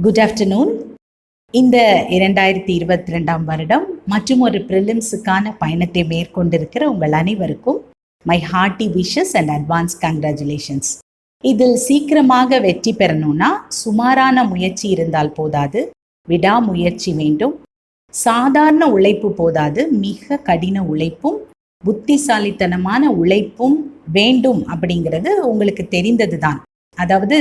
Good afternoon. இந்த 2022 வருடம் மற்றும் ஒரு ப்ரிலிம்ஸுக்கான பயணத்தை மேற்கொண்டிருக்கிற உங்கள் அனைவருக்கும் my hearty wishes and advance congratulations. இதில் சீக்கிரமாக வெற்றி பெறணும்னா சுமாரான முயற்சி இருந்தால் போதாது, விடாமுயற்சி வேண்டும். சாதாரண உழைப்பு போதாது, மிக கடின உழைப்பும் புத்திசாலித்தனமான உழைப்பும் வேண்டும் அப்படிங்கிறது உங்களுக்கு தெரிந்தது தான். அதாவது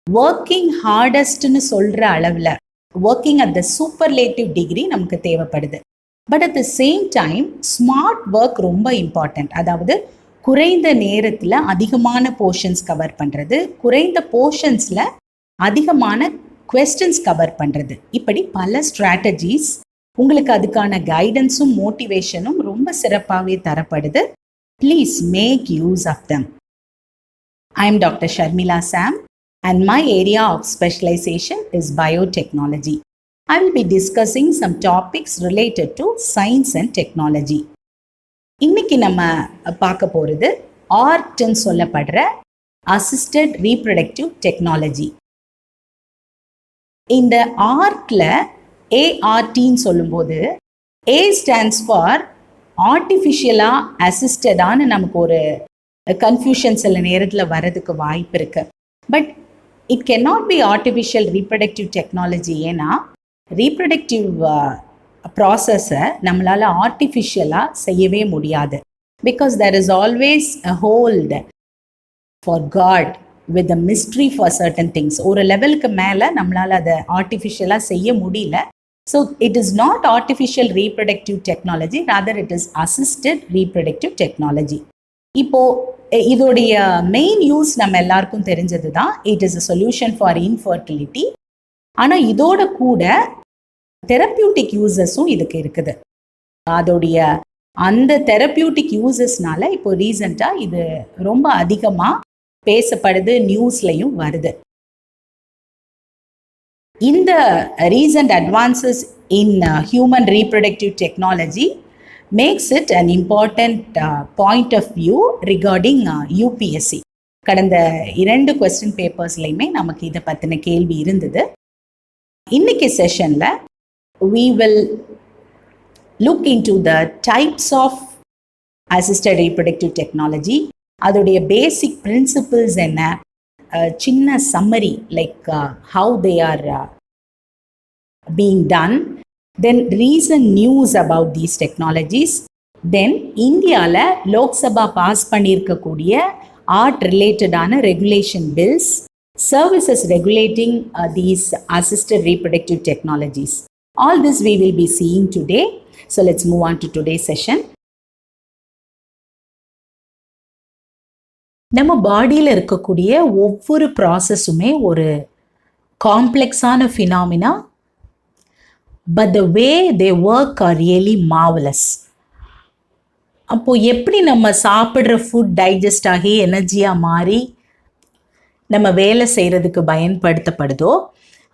ஒர்க்கிங் ஹார்டஸ்ட்னு சொல்கிற அளவில் working at the superlative degree நமக்கு தேவைப்படுது. But at the same time smart work ரொம்ப இம்பார்ட்டண்ட். அதாவது குறைந்த நேரத்தில் அதிகமான போர்ஷன்ஸ் கவர் பண்ணுறது, குறைந்த போர்ஷன்ஸில் அதிகமான குவெஸ்டன்ஸ் கவர் பண்ணுறது, இப்படி பல ஸ்ட்ராட்டஜிஸ் உங்களுக்கு அதுக்கான கைடன்ஸும் மோட்டிவேஷனும் ரொம்ப சிறப்பாகவே தரப்படுது. Please make use of them. I am doctor Sharmila Sam and my area of specialization is biotechnology. I will be discussing some topics related to science and technology. இன்னைக்கு நம்ம பார்க்க போகிறது ஆர்ட்னு சொல்லப்படுற அசிஸ்டட் ரீப்ரொடக்டிவ் டெக்னாலஜி. இந்த ஆர்ட்டில் ஏஆர்டின்னு சொல்லும்போது ஏ ஸ்டாண்ட்ஸ் ஃபார் ஆர்டிஃபிஷியலாக அசிஸ்டடான்னு நமக்கு ஒரு கன்ஃபியூஷன் சில நேரத்தில் வர்றதுக்கு வாய்ப்பு இருக்குது. But it cannot be artificial reproductive technology. ஏன்னா ரீப்ரொடக்டிவ் ப்ராசஸை நம்மளால் ஆர்டிஃபிஷியலாக செய்யவே முடியாது. Because there is always a hold for God with the mystery for certain things. ஒரு லெவலுக்கு மேலே நம்மளால் அதை ஆர்டிஃபிஷியலாக செய்ய முடியல. So it is not artificial reproductive technology, rather it is assisted reproductive technology. இப்போது இதோடைய மெயின் யூஸ் நம்ம எல்லாருக்கும் தெரிஞ்சது தான், it is a solution for infertility. ஆனால் இதோட கூட தெரப்பியூட்டிக் யூசஸும் இதுக்கு இருக்குது. அதோடைய அந்த தெரப்பியூட்டிக் யூசஸ்னால இப்போ ரீசண்டாக இது ரொம்ப அதிகமாக பேசப்படுது, நியூஸ்லையும் வருது. இந்த recent advances in human reproductive technology makes it an important point of view regarding UPSC. கடந்த 2 கொஸ்டின் பேப்பர்ஸ்லையுமே நமக்கு இதை பற்றின கேள்வி இருந்தது. இன்னைக்கு செஷனில் we will look into the types of assisted reproductive technology, அதோடைய பேசிக் பிரின்சிபிள்ஸ் என்ன, சின்ன summary like how they are being done, then recent news about these technologies, then இந்தியாவில் லோக்சபா பாஸ் பண்ணியிருக்கக்கூடிய ஆர்ட் ரிலேட்டடான regulation bills, services regulating these assisted reproductive technologies. All this we will be seeing today. So let's move on to today's session. நம்ம பாடியில் இருக்கக்கூடிய ஒவ்வொரு ப்ராசஸுமே ஒரு காம்ப்ளெக்ஸான phenomena, but the way they work are really marvelous. அப்போது எப்படி நம்ம சாப்பிட்ற food digest ஆகி எனர்ஜியாக மாறி நம்ம வேலை செய்கிறதுக்கு பயன்படுத்தப்படுதோ,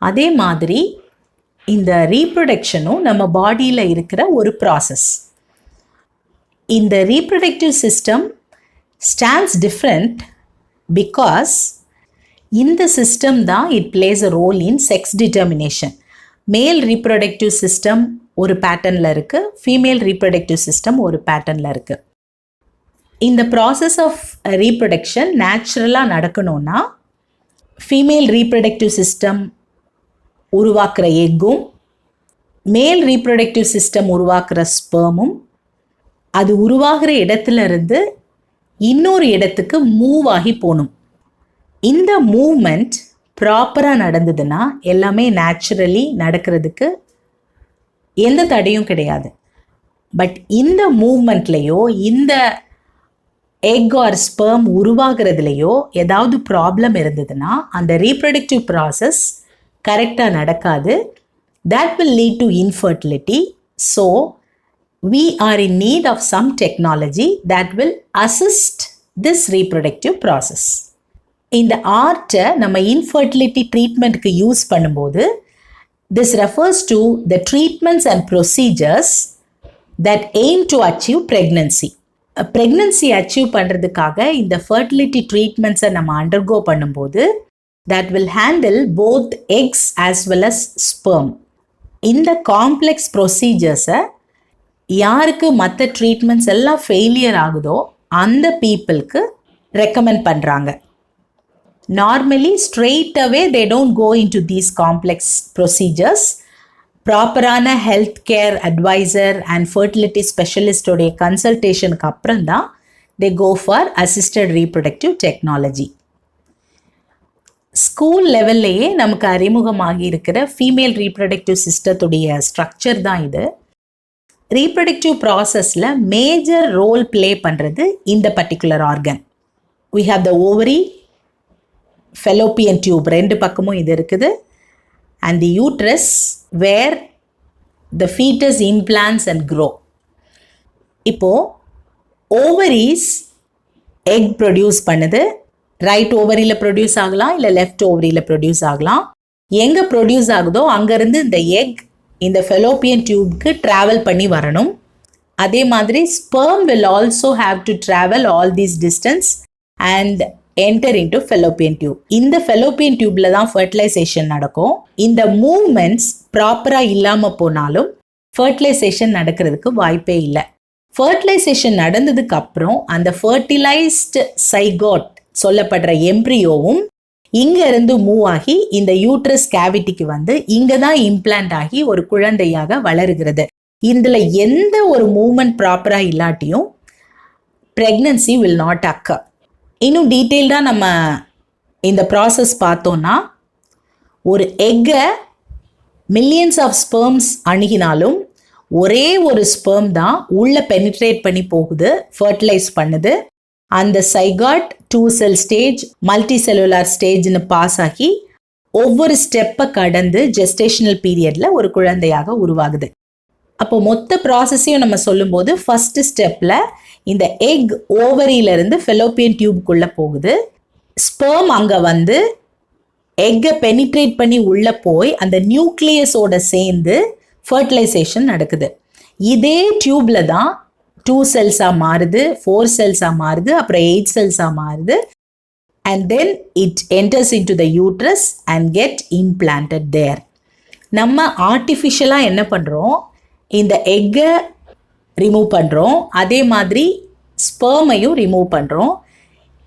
அதே மாதிரி இந்த ரீப்ரொடக்ஷனும் நம்ம பாடியில் இருக்கிற ஒரு ப்ராசஸ். இந்த reproductive system stands different because இந்த சிஸ்டம் தான் it plays a role in sex determination. Male reproductive system ஒரு பேட்டர்னில் இருக்குது, ஃபீமேல் ரீப்ரொடக்டிவ் சிஸ்டம் ஒரு பேட்டர்னில் இருக்குது. இந்த ப்ராசஸ் ஆஃப் ரீப்ரொடக்ஷன் நேச்சுரலாக நடக்கணும்னா ஃபீமேல் ரீப்ரொடக்டிவ் சிஸ்டம் உருவாக்குற எக்கும் மேல் ரீப்ரொடக்டிவ் சிஸ்டம் உருவாக்குற ஸ்பெர்மும் அது உருவாகிற இடத்துல இருந்து இன்னொரு இடத்துக்கு மூவ் ஆகி போகணும். இந்த மூவ்மெண்ட் ப்ராப்பராக நடந்ததுன்னா எல்லாமே நேச்சுரலி நடக்கிறதுக்கு எந்த தடையும் கிடையாது. பட் இந்த மூவ்மெண்ட்லேயோ இந்த எக் ஆர் ஸ்பெர்ம் உருவாகிறதுலையோ ஏதாவது ப்ராப்ளம் இருந்ததுன்னா அந்த ரீப்ரொடக்டிவ் ப்ராசஸ் கரெக்டாக நடக்காது. that will lead to infertility. So we are in need of some technology that will assist this reproductive process. இந்த ஆர்ட்டை நம்ம இன்ஃபர்டிலிட்டி ட்ரீட்மெண்ட்டுக்கு யூஸ் பண்ணும்போது this refers to the treatments and procedures that aim to achieve pregnancy. Pregnancy achieve பண்ணுறதுக்காக இந்த fertility ட்ரீட்மெண்ட்ஸை நம்ம undergo பண்ணும்போது that will handle both eggs as well as sperm. இந்த complex ப்ரொசீஜர்ஸை யாருக்கு மற்ற ட்ரீட்மெண்ட்ஸ் எல்லாம் ஃபெயிலியர் ஆகுதோ அந்த பீப்புளுக்கு ரெக்கமெண்ட் பண்ணுறாங்க. Normally straight away they don't go into these complex procedures. ப்ராப்பரான health care adviser and fertility ஸ்பெஷலிஸ்டோடைய கன்சல்டேஷனுக்கு அப்புறம் தான் they go for assisted reproductive technology. School லெவல்லையே நமக்கு அறிமுகமாகி இருக்கிற ஃபீமேல் ரீப்ரொடக்டிவ் சிஸ்டத்துடைய ஸ்ட்ரக்சர் தான் இது. ரீப்ரொடக்டிவ் ப்ராசஸில் மேஜர் ரோல் ப்ளே பண்ணுறது இந்த particular organ. we have the ovary, fallopian tube, ரெண்டு பக்கமும் இது இருக்குது, and the uterus where the fetus implants and grow. இப்போ ovaries egg ப்ரொடியூஸ் பண்ணுது. ரைட் ஓவரியில் ப்ரொடியூஸ் ஆகலாம், இல்லை லெஃப்ட் ஓவரியில் ப்ரொடியூஸ் ஆகலாம். எங்கே ப்ரொடியூஸ் ஆகுதோ அங்கேருந்து இந்த எக் இந்த ஃபெலோப்பியன் டியூப்க்கு ட்ராவல் பண்ணி வரணும். அதே மாதிரி sperm will also have to travel all these distance and enter into Fallopian tube. இந்த ஃபெலோப்பியன் டியூப்பில் தான் ஃபர்டிலைசேஷன் நடக்கும். இந்த மூவ்மெண்ட்ஸ் ப்ராப்பராக இல்லாமல் போனாலும் ஃபர்டிலைசேஷன் நடக்கிறதுக்கு வாய்ப்பே இல்லை. ஃபர்டிலைசேஷன் நடந்ததுக்கு அப்புறம் அந்த ஃபர்டிலைஸ்டு சைகாட் சொல்லப்படுற எம்ப்ரியோவும் இங்க இருந்து மூவ் ஆகி இந்த யூட்ரஸ் கேவிட்டிக்கு வந்து இங்க தான் இம்ப்ளான்ட் ஆகி ஒரு குழந்தையாக வளருகிறது. இதுல எந்த ஒரு மூவ்மெண்ட் ப்ராப்பரா இல்லாட்டியும் பிரெக்னன்சி வில் நாட் அக்கர். இன்னும் டீட்டெயில்டாக நம்ம இந்த ப்ராசஸ் பார்த்தோம்னா, ஒரு எக்கை மில்லியன்ஸ் ஆஃப் ஸ்பெர்ம்ஸ் அணுகினாலும் ஒரே ஒரு ஸ்பெர்ம் தான் உள்ள பெனிட்ரேட் பண்ணி போகுது, ஃபர்டிலைஸ் பண்ணுது. அந்த zygote 2 cell stage, multi cellular ஸ்டேஜ்னு பாஸ் ஆகி ஒவ்வொரு ஸ்டெப்பை கடந்து ஜெஸ்டேஷனல் பீரியட்ல ஒரு குழந்தையாக உருவாகுது. அப்போ மொத்த ப்ராசஸையும் நம்ம சொல்லும்போது ஃபர்ஸ்ட் ஸ்டெப்ல இந்த எக் ஓவரியிலிருந்து ஃபெலோப்பியன் டியூப்குள்ள போகுது. ஸ்பெர்ம் அங்க வந்து எக்கை பெனிட்ரேட் பண்ணி உள்ள போய் அந்த நியூக்ளியஸோட சேர்ந்து ஃபர்டிலைசேஷன் நடக்குது. இதே டியூப்ல தான் 2 செல்ஸாக மாறுது, 4 செல்ஸாக மாறுது, அப்புறம் 8 செல்ஸாக மாறுது. And then it enters into the uterus and get implanted there. நம்ம ஆர்டிஃபிஷியலாக என்ன பண்ணுறோம், இந்த எக்கை ரிமூவ் பண்ணுறோம், அதே மாதிரி ஸ்பெர்மையும் ரிமூவ் பண்ணுறோம்.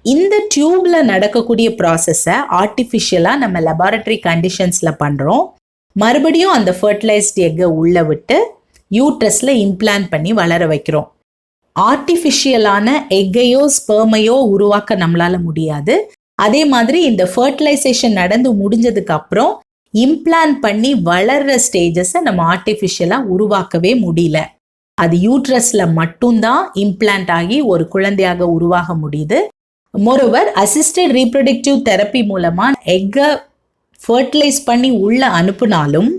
இந்த டியூப்பில் நடக்கக்கூடிய ப்ராசஸை ஆர்டிஃபிஷியலாக நம்ம லெபார்டரி கண்டிஷன்ஸில் பண்ணுறோம். மறுபடியும் அந்த ஃபர்டிலைஸ்டு எக்கை உள்ளே விட்டு யூட்ரஸில் இம்ப்ளான்ட் பண்ணி வளர வைக்கிறோம். ஆர்டிஃபிஷியலான எக்கையோ ஸ்பெர்மையோ உருவாக்க நம்மளால முடியாது. அதே மாதிரி இந்த ஃபர்டிலைசேஷன் நடந்து முடிஞ்சதுக்கு அப்புறம் இம்ப்ளான்ட் பண்ணி வளர்ற ஸ்டேஜஸை நம்ம ஆர்டிஃபிஷியலாக உருவாக்கவே முடியல. அது யூட்ரஸில் மட்டும்தான் இம்ப்ளான்ட் ஆகி ஒரு குழந்தையாக உருவாக முடியுது. மோரோவர் அசிஸ்டட் ரீப்ரொடக்டிவ் தெரப்பி மூலமாக எக்கை ஃபர்டிலைஸ் பண்ணி உள்ள அனுப்புனாலும்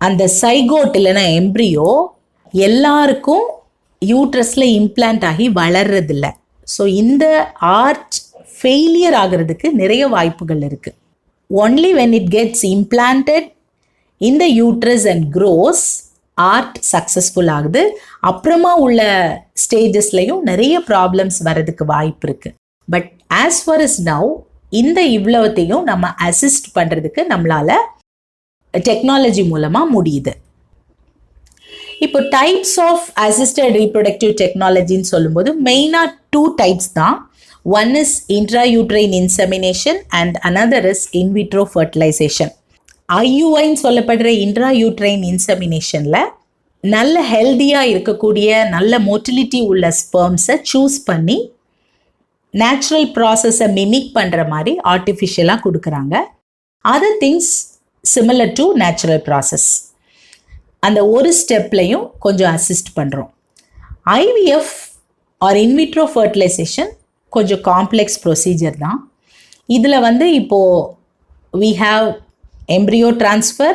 அந்த சைகோட் இல்லைன்னா எம்ப்ரியோ எல்லாருக்கும் யூட்ரஸில் இம்ப்ளான்ட் ஆகி வளர்றதில்ல. ஸோ இந்த ஆர்ட் ஃபெயிலியர் ஆகிறதுக்கு நிறைய வாய்ப்புகள் இருக்குது. Only when it gets implanted in the uterus and grows ART successful ஆகுது. அப்புறமா உள்ள ஸ்டேஜஸ்லையும் நிறைய ப்ராப்ளம்ஸ் வர்றதுக்கு வாய்ப்பு இருக்குது. But as far as now இந்த இவ்வளவுத்தையும் நம்ம அசிஸ்ட் பண்ணுறதுக்கு நம்மளால் டெக்னாலஜி மூலமாக முடியுது. இப்போ டைப்ஸ் ஆஃப் அசிஸ்டட் ரீப்ரொடக்டிவ் டெக்னாலஜின்னு சொல்லும்போது மெயினாக 2 டைப்ஸ் தான். One is intrauterine insemination and another is in vitro fertilisation. ஐயுஐன்னு சொல்லப்படுற இன்ட்ராயூட்ரைன் இன்செமினேஷனில் நல்ல ஹெல்தியாக இருக்கக்கூடிய நல்ல மோட்டிலிட்டி உள்ள ஸ்பெர்ம்ஸை சூஸ் பண்ணி நேச்சுரல் ப்ராசஸை மிமிக் பண்ணுற மாதிரி ஆர்டிஃபிஷியலாக கொடுக்குறாங்க. Other things similar to natural process. அந்த ஒரு ஸ்டெப்லையும் கொஞ்சம் அசிஸ்ட் பண்ணுறோம். ஐவிஎஃப் ஆர் இன்விட்ரோ ஃபர்டிலைசேஷன் கொஞ்சம் காம்ப்ளெக்ஸ் ப்ரொசீஜர் தான். இதில் வந்து இப்போது we have embryo transfer,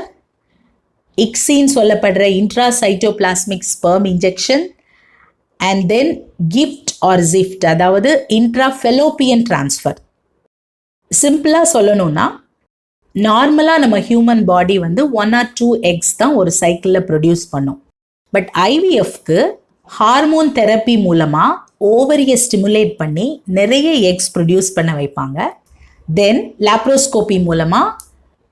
இக்ஸின்னு சொல்லப்படுற intracytoplasmic sperm injection, and then GIFT or ZIFT, அதாவது இன்ட்ராஃபெலோப்பியன் டிரான்ஸ்ஃபர். சிம்பிளாக சொல்லணும்னா, நார்மலாக நம்ம ஹியூமன் பாடி வந்து 1 or 2 எக்ஸ் தான் ஒரு சைக்கிளில் ப்ரொடியூஸ் பண்ணும். பட் ஐவிஎஃப்க்கு ஹார்மோன் தெரப்பி மூலமாக ஓவரியை ஸ்டிமுலேட் பண்ணி நிறைய எக்ஸ் ப்ரொடியூஸ் பண்ண வைப்பாங்க. தென் லாப்ரோஸ்கோபி மூலமாக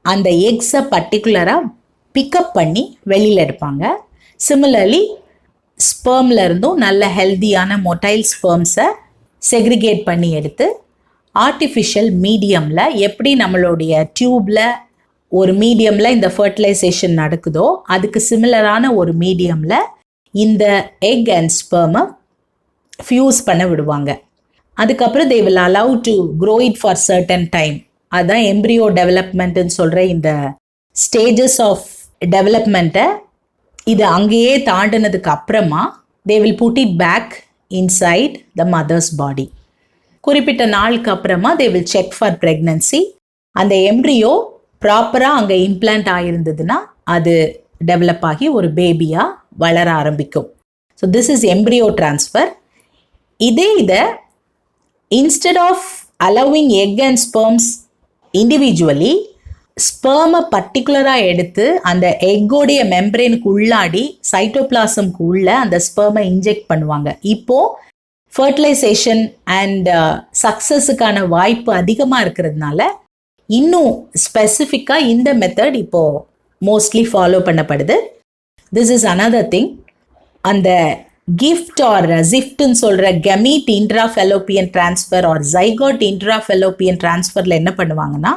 அந்த எக்ஸை பர்டிகுலராக பிக்கப் பண்ணி வெளியில் எடுப்பாங்க. சிமிலர்லி ஸ்பெர்மில் இருந்தும் நல்ல ஹெல்தியான மொட்டைல் ஸ்பெர்ம்ஸை செக்ரிகேட் பண்ணி எடுத்து ஆர்டிஃபிஷியல் மீடியமில் எப்படி நம்மளுடைய டியூப்பில் ஒரு மீடியமில் இந்த ஃபர்டிலைசேஷன் நடக்குதோ அதுக்கு சிமிலரான ஒரு மீடியமில் இந்த எக் அண்ட் ஸ்பெர்மை ஃபியூஸ் பண்ண விடுவாங்க. அதுக்கப்புறம் they will allow to grow it for certain time. அதுதான் எம்ப்ரியோ டெவலப்மெண்ட்டுன்னு சொல்கிற இந்த ஸ்டேஜஸ் ஆஃப் டெவலப்மெண்ட்டை இது அங்கேயே தாண்டினதுக்கு அப்புறமா they will put it back inside the mother's body. குறிப்பிட்ட நாளுக்கு அப்புறமா they will check for pregnancy. அந்த எம்ப்ரியோ ப்ராப்பராக அங்கே இம்ப்ளான்ட் ஆகிருந்ததுன்னா அது டெவலப் ஆகி ஒரு பேபியாக வளர ஆரம்பிக்கும். So this is embryo transfer. இதை instead of allowing egg and sperms individually, ஸ்பெர்மை பர்டிகுலராக எடுத்து அந்த எக்கோடைய மெம்பரேனுக்கு உள்ளாடி சைட்டோபிளாசம்க்கு உள்ள அந்த ஸ்பெர்மை இன்ஜெக்ட் பண்ணுவாங்க. இப்போது ஃபர்டிலைசேஷன் அண்ட் சக்ஸஸுக்கான வாய்ப்பு அதிகமாக இருக்கிறதுனால இன்னும் ஸ்பெசிஃபிக்காக இந்த மெத்தட் இப்போது மோஸ்ட்லி ஃபாலோ பண்ணப்படுது. This is another thing. அந்த கிஃப்ட் ஆர் ஜிஃப்ட்னு சொல்கிற gamete intrafallopian transfer or zygote intrafallopian ட்ரான்ஸ்ஃபரில் என்ன பண்ணுவாங்கன்னா,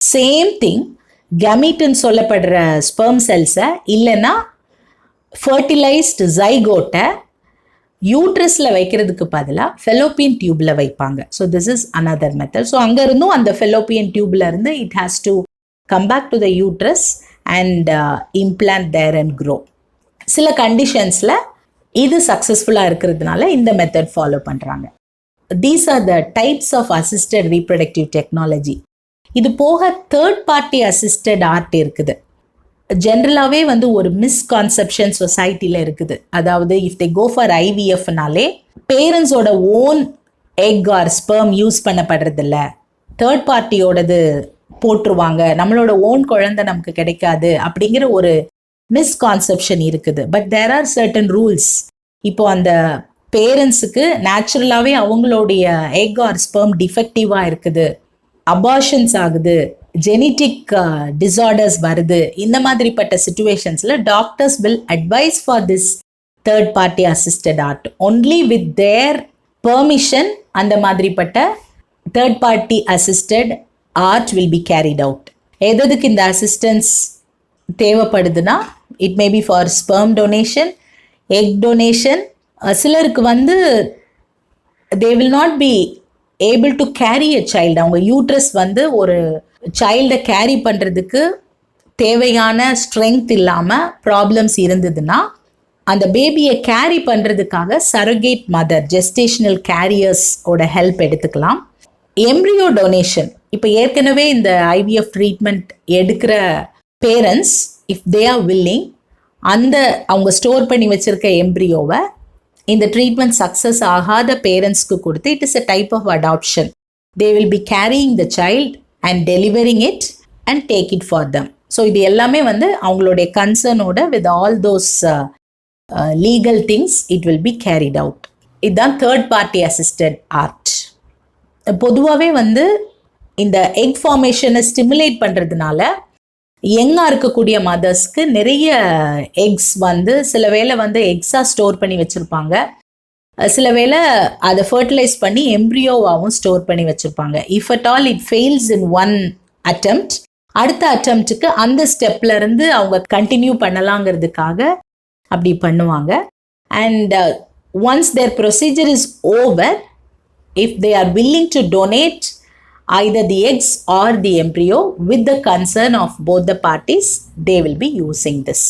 சேம் திங் கெமீட்னு சொல்லப்படுற ஸ்பெர்ம் செல்ஸை இல்லைன்னா ஃபர்டிலைஸ்டு ஜைகோட்டை யூட்ரஸில் வைக்கிறதுக்கு பதிலாக ஃபெலோப்பியன் டியூப்பில் வைப்பாங்க. So this is another method. So அங்கேருந்தும் அந்த ஃபெலோப்பியன் டியூப்ல இருந்து it has to come back to the uterus and implant there and grow. சில கண்டிஷன்ஸில் இது சக்ஸஸ்ஃபுல்லாக இருக்கிறதுனால இந்த மெத்தட் ஃபாலோ பண்ணுறாங்க. These are the types of assisted reproductive technology. இது போக தேர்ட் பார்ட்டி அசிஸ்டட் ஆர்ட் இருக்குது. ஜென்ரலாகவே ஒரு மிஸ்கான்செப்ஷன் சொசைட்டியில் இருக்குது. அதாவது இஃப் தே கோ ஃபார் ஐவிஎஃப்னாலே பேரண்ட்ஸோட own egg or sperm use பண்ணப்படுறதில்ல, தேர்ட் பார்ட்டியோடது போட்டுருவாங்க, நம்மளோட ஓன் குழந்தை நமக்கு கிடைக்காது அப்படிங்கிற ஒரு மிஸ்கான்செப்ஷன் இருக்குது. But there are certain rules. இப்போ அந்த பேரண்ட்ஸுக்கு நேச்சுரலாகவே அவங்களுடைய எக் ஆர் ஸ்பெர்ம் டிஃபெக்டிவாக இருக்குது, அபார்ஷன்ஸ் ஆகுது, ஜெனட்டிக் டிசார்டர்ஸ் வருது, இந்த மாதிரிப்பட்ட சிச்சுவேஷன்ஸில் doctors will advise for this third party assisted ART only with their permission. அந்த மாதிரிப்பட்ட third party assisted ART will be carried out. எதுக்கு இந்த அசிஸ்டன்ஸ் தேவைப்படுதுன்னா, it may be for sperm donation, egg donation. சிலருக்கு they will not be able to carry a child. அவங்க uterus ஒரு சைல்டை carry பண்ணுறதுக்கு தேவையான ஸ்ட்ரென்த் இல்லாமல் ப்ராப்ளம்ஸ் இருந்ததுன்னா அந்த பேபியை கேரி பண்ணுறதுக்காக சரோகேட் மதர், ஜெஸ்டேஷனல் கேரியர்ஸோட ஹெல்ப் எடுத்துக்கலாம். எம்ப்ரியோ டொனேஷன், இப்போ ஏற்கனவே இந்த ஐவிஎஃப் ட்ரீட்மெண்ட் எடுக்கிற parents if they are willing, அவங்க ஸ்டோர் பண்ணி வச்சுருக்க எம்ப்ரியோவை இந்த ட்ரீட்மெண்ட் சக்ஸஸ் ஆகாத பேரண்ட்ஸ்க்கு கொடுத்து it is a type of adoption. They will be carrying the child and delivering it and take it for them. So இது எல்லாமே அவங்களுடைய கன்சர்னோட with all those legal things it will be carried out. இதுதான் third party assisted art. பொதுவாகவே இந்த egg ஃபார்மேஷனை stimulate பண்ணுறதுனால யங்காக இருக்கக்கூடிய மதர்ஸ்க்கு நிறைய எக்ஸ் சில வேளை எக்ஸாக ஸ்டோர் பண்ணி வச்சுருப்பாங்க, சில வேளை அதை ஃபர்டிலைஸ் பண்ணி எம்ப்ரியோவாகவும் ஸ்டோர் பண்ணி வச்சுருப்பாங்க. If at all it fails in one attempt, அடுத்த அட்டெம்ப்ட்டுக்கு அந்த ஸ்டெப்லேருந்து அவங்க கண்டினியூ பண்ணலாங்கிறதுக்காக அப்படி பண்ணுவாங்க. And once their procedure is over, if they are willing to donate either the eggs or the embryo with the consent of both the parties, they will be using this.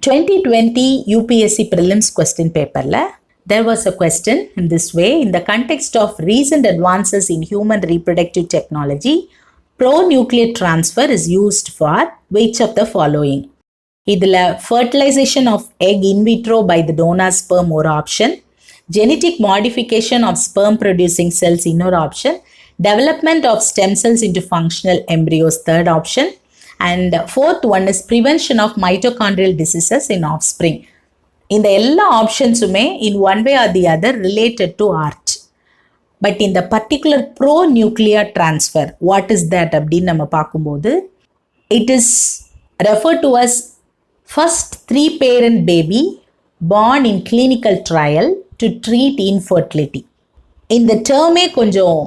2020 UPSC Prelims question paper la there was a question in this way: in the context of recent advances in human reproductive technology, pro-nuclear transfer is used for which of the following? Idla fertilization of egg in vitro by the donor sperm or option, genetic modification of sperm producing cells in or option, development of stem cells into functional embryos, third option, and fourth one is prevention of mitochondrial diseases in offspring. இந்த எல்லா ஆப்ஷன்ஸுமே in one way or the other related to art. But இந்த particular pronuclear transfer what is that அப்படின்னு நம்ம பார்க்கும்போது it is refer to as first 3-parent baby born in clinical trial to treat infertility. இந்த டேர்மே கொஞ்சம்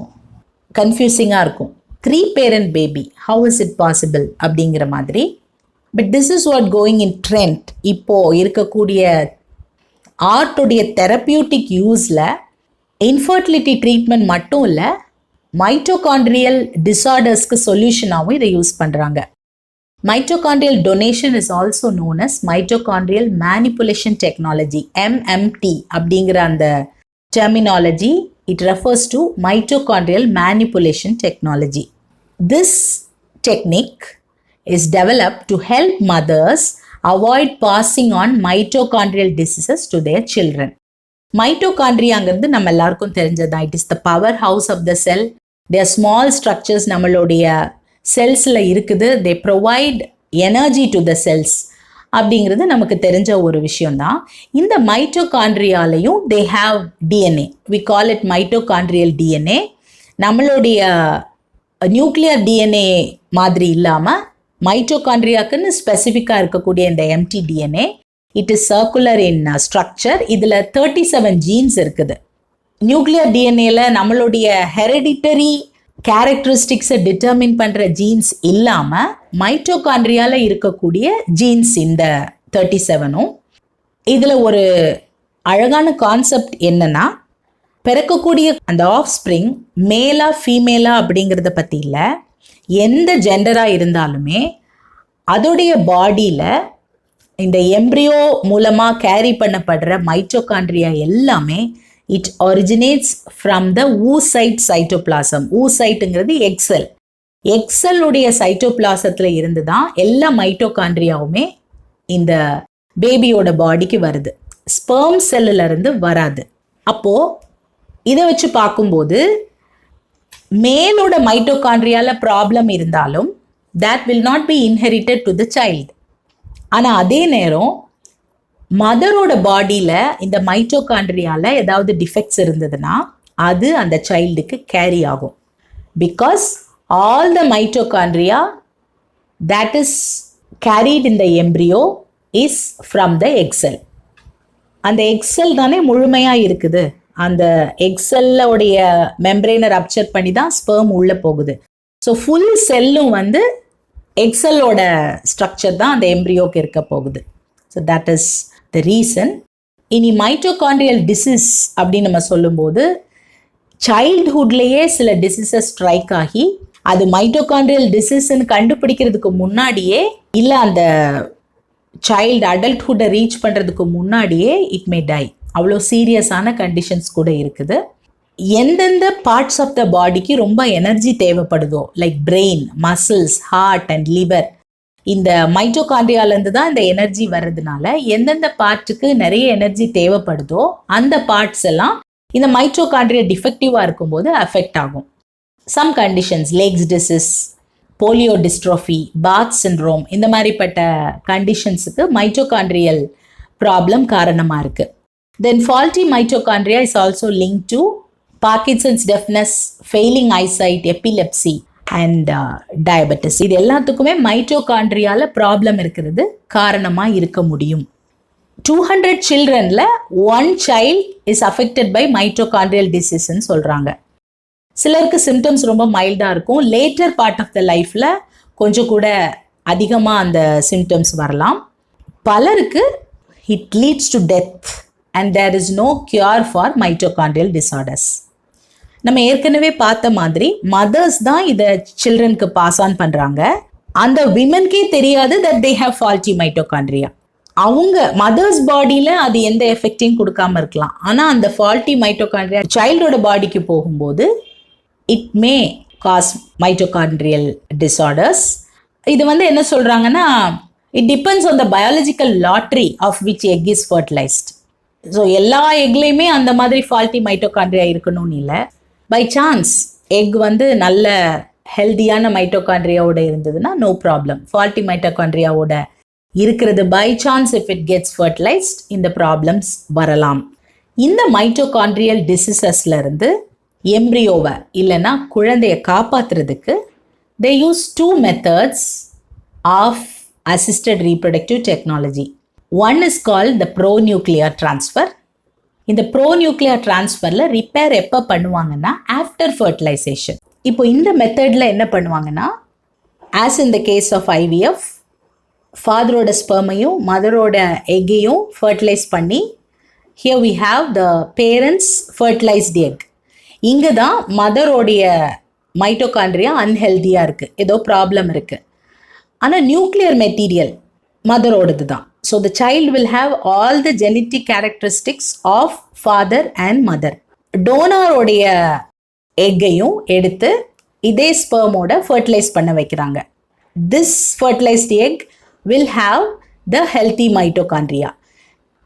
கன்ஃபியூசிங்காக இருக்கும். 3-parent baby how is it possible அப்படிங்கிற மாதிரி. But this is what going in trend. இப்போது இருக்கக்கூடிய ஆர்ட்டுடைய தெரப்பியூட்டிக் யூஸில் இன்ஃபர்டிலிட்டி ட்ரீட்மெண்ட் மட்டும் இல்லை, mitochondrial டிஸார்டர்ஸ்க்கு சொல்யூஷனாகவும் இதை யூஸ் பண்ணுறாங்க. Mitochondrial donation is also known as Mitochondrial Manipulation Technology, MMT அப்படிங்கிற அந்த terminology, it refers to Mitochondrial Manipulation Technology. This technique is developed to help mothers avoid passing on mitochondrial diseases to their children. மைட்டோகாண்ட்ரியாங்கிறது நம்ம எல்லாருக்கும் தெரிஞ்சதான். It is the power house of the cell. There small structures நம்மளுடைய செல்ஸில் இருக்குது. They provide energy to the cells அப்படிங்கிறது நமக்கு தெரிஞ்ச ஒரு விஷயம்தான். இந்த மைட்டோகாண்ட்ரியாலையும் they have DNA. We call it mitochondrial DNA. நம்மளுடைய நியூக்ளியர் டிஎன்ஏ மாதிரி இல்லாமல் மைட்டோகாண்ட்ரியாக்குன்னு ஸ்பெசிஃபிக்காக இருக்கக்கூடிய இந்த MT DNA, it is circular in structure. இதில் 37 ஜீன்ஸ் இருக்குது. நியூக்ளியர் டிஎன்ஏல நம்மளுடைய ஹெரிடிட்டரி கேரக்டரிஸ்டிக்ஸை டிட்டர்மின் பண்ணுற ஜீன்ஸ் இல்லாமல் மைட்டோகாண்ட்ரியாவில் இருக்கக்கூடிய ஜீன்ஸ் இந்த 37ம். இதில் ஒரு அழகான கான்செப்ட் என்னன்னா, பிறக்கக்கூடிய அந்த ஆஃப் ஸ்ப்ரிங் மேலா ஃபீமேலா அப்படிங்கிறத பற்றி இல்லை, எந்த ஜெண்டராக இருந்தாலுமே அதோடைய பாடியில் இந்த எம்ப்ரியோ மூலமாக கேரி பண்ணப்படுற மைட்டோகாண்ட்ரியா எல்லாமே it originates from the oocyte cytoplasm. oocyteங்கிறது எக்ஸெல். எக்ஸெல்லுடைய சைட்டோபிளாசத்தில் இருந்து தான் எல்லா மைட்டோகாண்ட்ரியாவுமே இந்த பேபியோட பாடிக்கு வருது. ஸ்பெர்ம் செல்லில் இருந்து வராது. அப்போது இதை வச்சு பார்க்கும்போது மேலோட மைட்டோகாண்ட்ரியாவில் ப்ராப்ளம் இருந்தாலும் that will not be inherited to the child. ஆனால் அதே நேரம் மதரோட பாடியில் இந்த மைட்டோகாண்ட்ரியாவில் ஏதாவது டிஃபெக்ட்ஸ் இருந்ததுன்னா அது அந்த சைல்டுக்கு கேரி ஆகும். Because all the mitochondria that is carried in the embryo is from the egg cell. அந்த எக்ஸெல் தானே முழுமையாக இருக்குது. அந்த எக்ஸெல்லோடைய மெம்பரேனை ரப்சர் பண்ணி தான் ஸ்பெர்ம் உள்ளே போகுது. ஸோ ஃபுல் செல்லும் வந்து எக்ஸெல்லோட ஸ்ட்ரக்சர் தான் அந்த எம்ப்ரியோக்கு இருக்க போகுது. So that is the reason. இனி மைட்டோகாண்ட்ரியல் டிசீஸ் அப்படின்னு நம்ம சொல்லும்போது சைல்ட்ஹுட்லேயே சில டிசீசஸ் ஸ்ட்ரைக் ஆகி அது மைட்டோகாண்ட்ரியல் டிசீஸ்ன்னு கண்டுபிடிக்கிறதுக்கு முன்னாடியே இல்லை அந்த சைல்டு அடல்ட்ஹுட்டை ரீச் பண்ணுறதுக்கு முன்னாடியே இட் மே டை. அவ்வளோ சீரியஸான கண்டிஷன்ஸ் கூட இருக்குது. எந்தெந்த பார்ட்ஸ் ஆஃப் த பாடிக்கு ரொம்ப எனர்ஜி தேவைப்படுதோ, like brain, muscles, heart and liver, இந்த மைட்டோகாண்ட்ரியாலேருந்து தான் இந்த எனர்ஜி வர்றதுனால எந்தெந்த பார்ட்டுக்கு நிறைய எனர்ஜி தேவைப்படுதோ அந்த பார்ட்ஸ் எல்லாம் இந்த மைட்டோகாண்ட்ரியா டிஃபெக்டிவாக இருக்கும்போது அஃபெக்ட் ஆகும். Some conditions, Leigh's disease, polio dystrophy, Barth syndrome, இந்த மாதிரிப்பட்ட கண்டிஷன்ஸுக்கு மைட்டோகாண்ட்ரியல் ப்ராப்ளம் காரணமாக இருக்குது. Then faulty mitochondria is also link to Parkinson's deafness, failing eyesight, epilepsy and diabetes. இது எல்லாத்துக்குமே மைட்டோகாண்ட்ரியால ப்ராப்ளம் இருக்கிறது காரணமாக இருக்க முடியும். 200 childrenல 1 child is affected by mitochondrial diseaseன்னு சொல்கிறாங்க. சிலருக்கு சிம்டம்ஸ் ரொம்ப மைல்டாக இருக்கும். லேட்டர் பார்ட் ஆஃப் த லைஃப்பில் கொஞ்சம் கூட அதிகமாக அந்த சிம்டம்ஸ் வரலாம். பலருக்கு it leads to death and there is no cure for mitochondrial disorders. நம்ம ஏற்கனவே பார்த்த மாதிரி மதர்ஸ் தான் இதை சில்ட்ரனுக்கு பாஸ் ஆன் பண்ணுறாங்க. அந்த விமன்கே தெரியாது that they have faulty mitochondria. அவங்க மதர்ஸ் பாடியில் அது எந்த எஃபெக்டையும் கொடுக்காம இருக்கலாம். ஆனால் அந்த ஃபால்ட்டி மைட்டோகாண்ட்ரியா சைல்டோட பாடிக்கு போகும்போது it may cause mitochondrial disorders. இது வந்து என்ன சொல்கிறாங்கன்னா, it depends on the biological lottery of which egg is fertilised. So எல்லா எக்லேயுமே அந்த மாதிரி ஃபால்ட்டி மைட்டோகாண்ட்ரியா இருக்கணும்னு இல்லை. பை சான்ஸ் எக் வந்து நல்ல ஹெல்தியான மைட்டோகாண்ட்ரியாவோட இருந்ததுன்னா நோ ப்ராப்ளம். ஃபால்ட்டி மைட்டோகாண்ட்ரியாவோட இருக்கிறது by chance if it gets fertilised இந்த ப்ராப்ளம்ஸ் வரலாம். இந்த மைட்டோகாண்ட்ரியல் டிசீசஸ்ல இருந்து எம்ப்ரியோவை இல்லைன்னா குழந்தையை காப்பாற்றுறதுக்கு they use two methods of assisted reproductive technology. One is called the pronuclear transfer. இந்த ப்ரோநியூக்ளியர் டிரான்ஸ்ஃபரில் ரிப்பேர் எப்போ பண்ணுவாங்கன்னா ஆஃப்டர் ஃபர்டிலைசேஷன். இப்போ இந்த மெத்தடில் என்ன பண்ணுவாங்கன்னா, as in the case of IVF, ஃபாதரோட ஸ்பெர்மையும் மதரோட எக்கையும் ஃபர்டிலைஸ் பண்ணி, here we have the parents fertilised egg. இங்கே தான் மதரோடைய மைட்டோகாண்ட்ரியா அன்ஹெல்தியாக இருக்குது, ஏதோ ப்ராப்ளம் இருக்குது. ஆனால் நியூக்ளியர் மெட்டீரியல் மதரோடது தான். So the child will have all the genetic characteristics of father and mother. டோனாரோடைய எக்கையும் எடுத்து இதே ஸ்பெர்மோட ஃபர்டிலைஸ் பண்ண வைக்கிறாங்க. This fertilised egg will have the healthy mitochondria.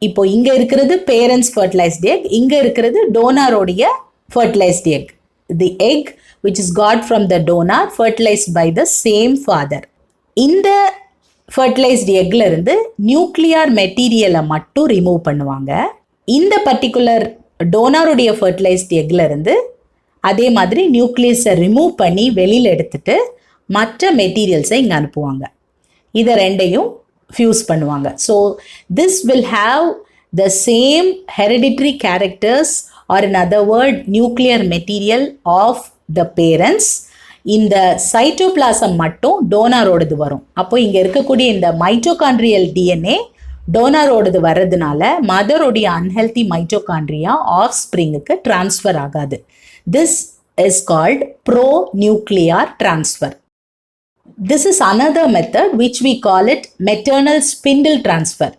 இப்போ இங்கே இருக்கிறது பேரண்ட்ஸ் ஃபர்டிலைஸ்ட் எக், இங்கே இருக்கிறது டோனாரோடைய fertilised egg. The egg which is got from the donor fertilized by the same father. இந்த fertilized எக்ல இருந்து நியூக்ளியர் மெட்டீரியலை மட்டும் ரிமூவ் பண்ணுவாங்க. இந்த பர்டிகுலர் டோனருடைய fertilized எக்ல இருந்து அதே மாதிரி நியூக்ளியஸை ரிமூவ் பண்ணி வெளியில் எடுத்துட்டு மற்ற மெட்டீரியல்ஸை இங்கே அனுப்புவாங்க. இதை ரெண்டையும் ஃபியூஸ் பண்ணுவாங்க. So this will have the same hereditary characters or in other word nuclear material of the parents. இந்த சைட்டோபிளாசம் மட்டும் டோனாரோடது வரும். அப்போ இங்கே இருக்கக்கூடிய இந்த மைட்டோகாண்ட்ரியல் டிஎன்ஏ டோனாரோடது வர்றதுனால மதருடைய அன்ஹெல்தி மைட்டோகாண்ட்ரியா ஆஃப் ஸ்ப்ரிங்குக்கு டிரான்ஸ்ஃபர் ஆகாது. This is called bro nuclear transfer. This is another method which we call it maternal spindle transfer.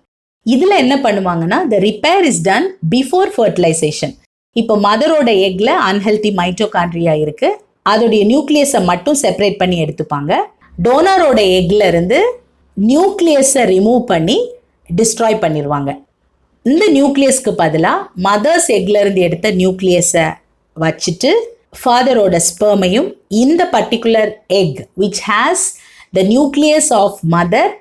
இதில் என்ன பண்ணுவாங்கன்னா, the repair is done before fertilization. இப்போ மதரோட எக்ல அன்ஹெல்தி மைட்டோகாண்ட்ரியா இருக்கு, அதோடைய நியூக்ளியஸை மட்டும் separate பண்ணி எடுத்துப்பாங்க. டோனரோட எக்ல இருந்து நியூக்ளியஸை ரிமூவ் பண்ணி டிஸ்ட்ராய் பண்ணிடுவாங்க. இந்த நியூக்ளியஸ்க்கு பதிலாக மதர்ஸ் எக்ல இருந்து எடுத்த நியூக்ளியஸை வச்சுட்டு ஃபாதரோட ஸ்பெர்மையும் இந்த particular egg which has the nucleus of mother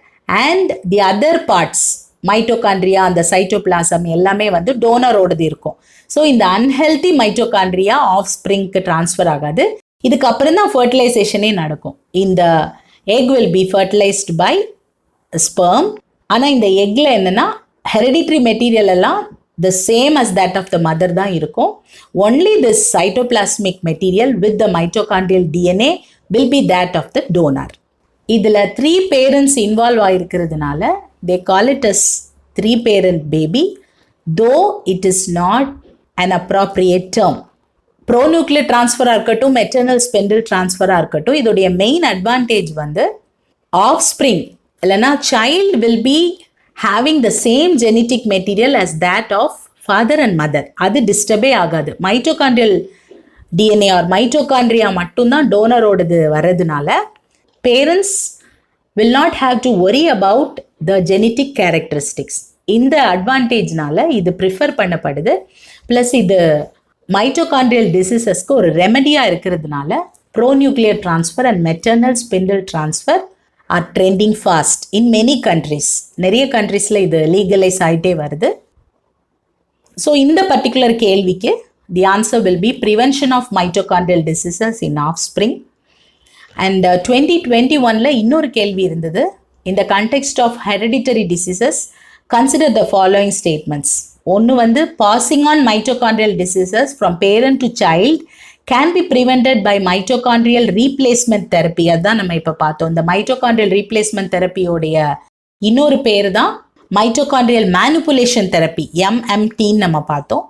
and the other parts mitochondria, அந்த சைட்டோபிளாசம் எல்லாமே வந்து டோனரோடது இருக்கும். ஸோ இந்த அன்ஹெல்தி மைட்டோகாண்ட்ரியா ஆஃப் ஸ்ப்ரிங்க்கு டிரான்ஸ்ஃபர் ஆகாது. இதுக்கப்புறம் தான் ஃபர்டிலைசேஷனே நடக்கும். இந்த egg will be fertilised by sperm. ஆனால் இந்த எக்ல என்னென்னா ஹெரிடிட்ரி மெட்டீரியல் எல்லாம் the same as that of the mother தான் இருக்கும். Only this cytoplasmic material with the mitochondrial DNA will be that of the donor. இதில் 3 parents involve ஆகிருக்கிறதுனால they call it as 3 parent baby, though it is not an appropriate term. ப்ரோநியூக்ளியர் டிரான்ஸ்ஃபராக இருக்கட்டும், maternal ஸ்பெண்டில் டிரான்ஸ்ஃபராக இருக்கட்டும், இதோடைய main advantage வந்து of spring இல்லைனா child will be having the same genetic material as that of father and mother. அது டிஸ்டர்பே ஆகாது. Mitochondrial DNA R mitochondria மட்டும்தான் டோனரோடது வர்றதுனால parents will not have to worry about the genetic characteristics. இந்த அட்வான்டேஜ்னால இது prefer பண்ணப்படுது. Plus இது mitochondrial டிசீசஸ்க்கு ஒரு ரெமெடியாக இருக்கிறதுனால pronuclear transfer and maternal spindle transfer are trending fast in many countries. நிறைய கண்ட்ரீஸில் இது லீகலைஸ் ஆகிட்டே வருது. ஸோ இந்த பர்டிகுலர் கேள்விக்கு the answer will be prevention of mitochondrial diseases in offspring. And 2021 இன்னொரு கேள்வி இருந்தது. இந்த context of hereditary diseases consider the following statements. ஒன்று வந்து passing on mitochondrial diseases from parent to child can be prevented by mitochondrial replacement therapy. அதான் நம்ம இப்போ பார்த்தோம். இந்த mitochondrial replacement therapy-யோடைய இன்னொரு பேர் தான் mitochondrial manipulation therapy, MMT-ன்னு நம்ம பார்த்தோம்.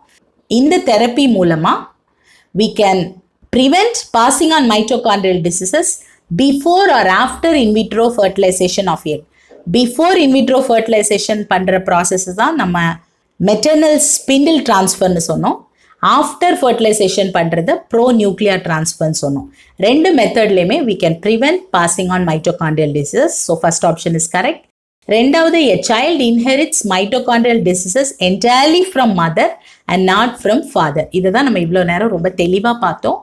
இந்த தெரப்பி மூலமாக we can prevent passing on mitochondrial diseases before or after in vitro fertilization of egg. Before in vitro fertilization பண்ணுற ப்ராசஸ் தான் நம்ம மெட்டர்னல் ஸ்பிண்டில் டிரான்ஸ்ஃபர்னு சொன்னோம். ஆஃப்டர் ஃபர்டிலைசேஷன் பண்ணுறது ப்ரோ நியூக்ளியர் டிரான்ஸ்ஃபர்னு சொன்னோம். ரெண்டு மெத்தட்லேயுமே we can prevent passing on mitochondrial diseases. So first option is correct. ரெண்டாவது, a child inherits mitochondrial diseases entirely from mother and not from father. இதை தான் நம்ம இவ்வளோ நேரம் ரொம்ப தெளிவாக பார்த்தோம்.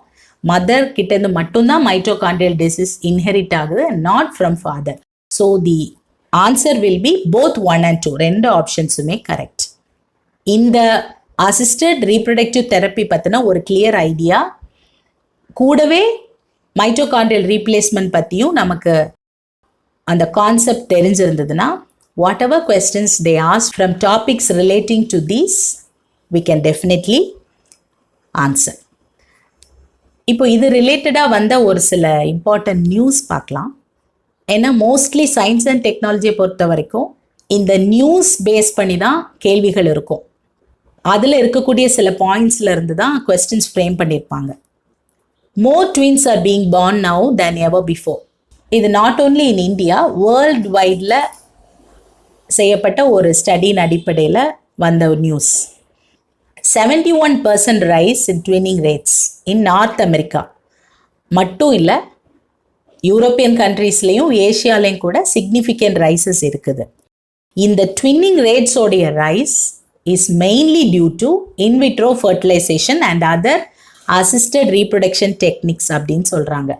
மதர் கிட்டேருந்து மட்டும்தான் மைட்டோகாண்ட்ரியல் டிசீஸ் இன்ஹெரிட் ஆகுது, not from father. So the answer will be both 1 and 2. ரெண்டு ஆப்ஷன்ஸுமே கரெக்ட். இந்த அசிஸ்டட் ரீப்ரொடக்டிவ் தெரப்பி பற்றின ஒரு கிளியர் ஐடியா கூடவே மைட்டோகாண்ட்ரியல் ரீப்ளேஸ்மெண்ட் பற்றியும் நமக்கு அந்த concept தெரிஞ்சிருந்ததுன்னா whatever questions they ask from topics relating to these we can definitely answer. இப்போ இது ரிலேட்டடாக வந்த ஒரு சில இம்பார்ட்டன்ட் நியூஸ் பார்க்கலாம். ஏன்னா மோஸ்ட்லி சயின்ஸ் அண்ட் டெக்னாலஜியை பொறுத்த வரைக்கும் இந்த நியூஸ் பேஸ் பண்ணி தான் கேள்விகள் இருக்கும். அதில் இருக்கக்கூடிய சில பாயிண்ட்ஸில் இருந்து தான் கொஸ்டின்ஸ் ஃப்ரேம் பண்ணியிருப்பாங்க. More twins are being born now than ever before. இது not only in India, world வைடில் செய்யப்பட்ட ஒரு ஸ்டடியின் அடிப்படையில் வந்த news. 71% rise in twinning rates in north America மட்டும் இல்லை, யூரோப்பியன் கண்ட்ரீஸ்லேயும் ஏஷியாலையும் கூட சிக்னிஃபிகண்ட் ரைசஸ் இருக்குது. இந்த ட்வின்னிங் ரேட்ஸோடைய rise is mainly due to in vitro fertilisation and other assisted reproduction techniques அப்படின்னு சொல்கிறாங்க.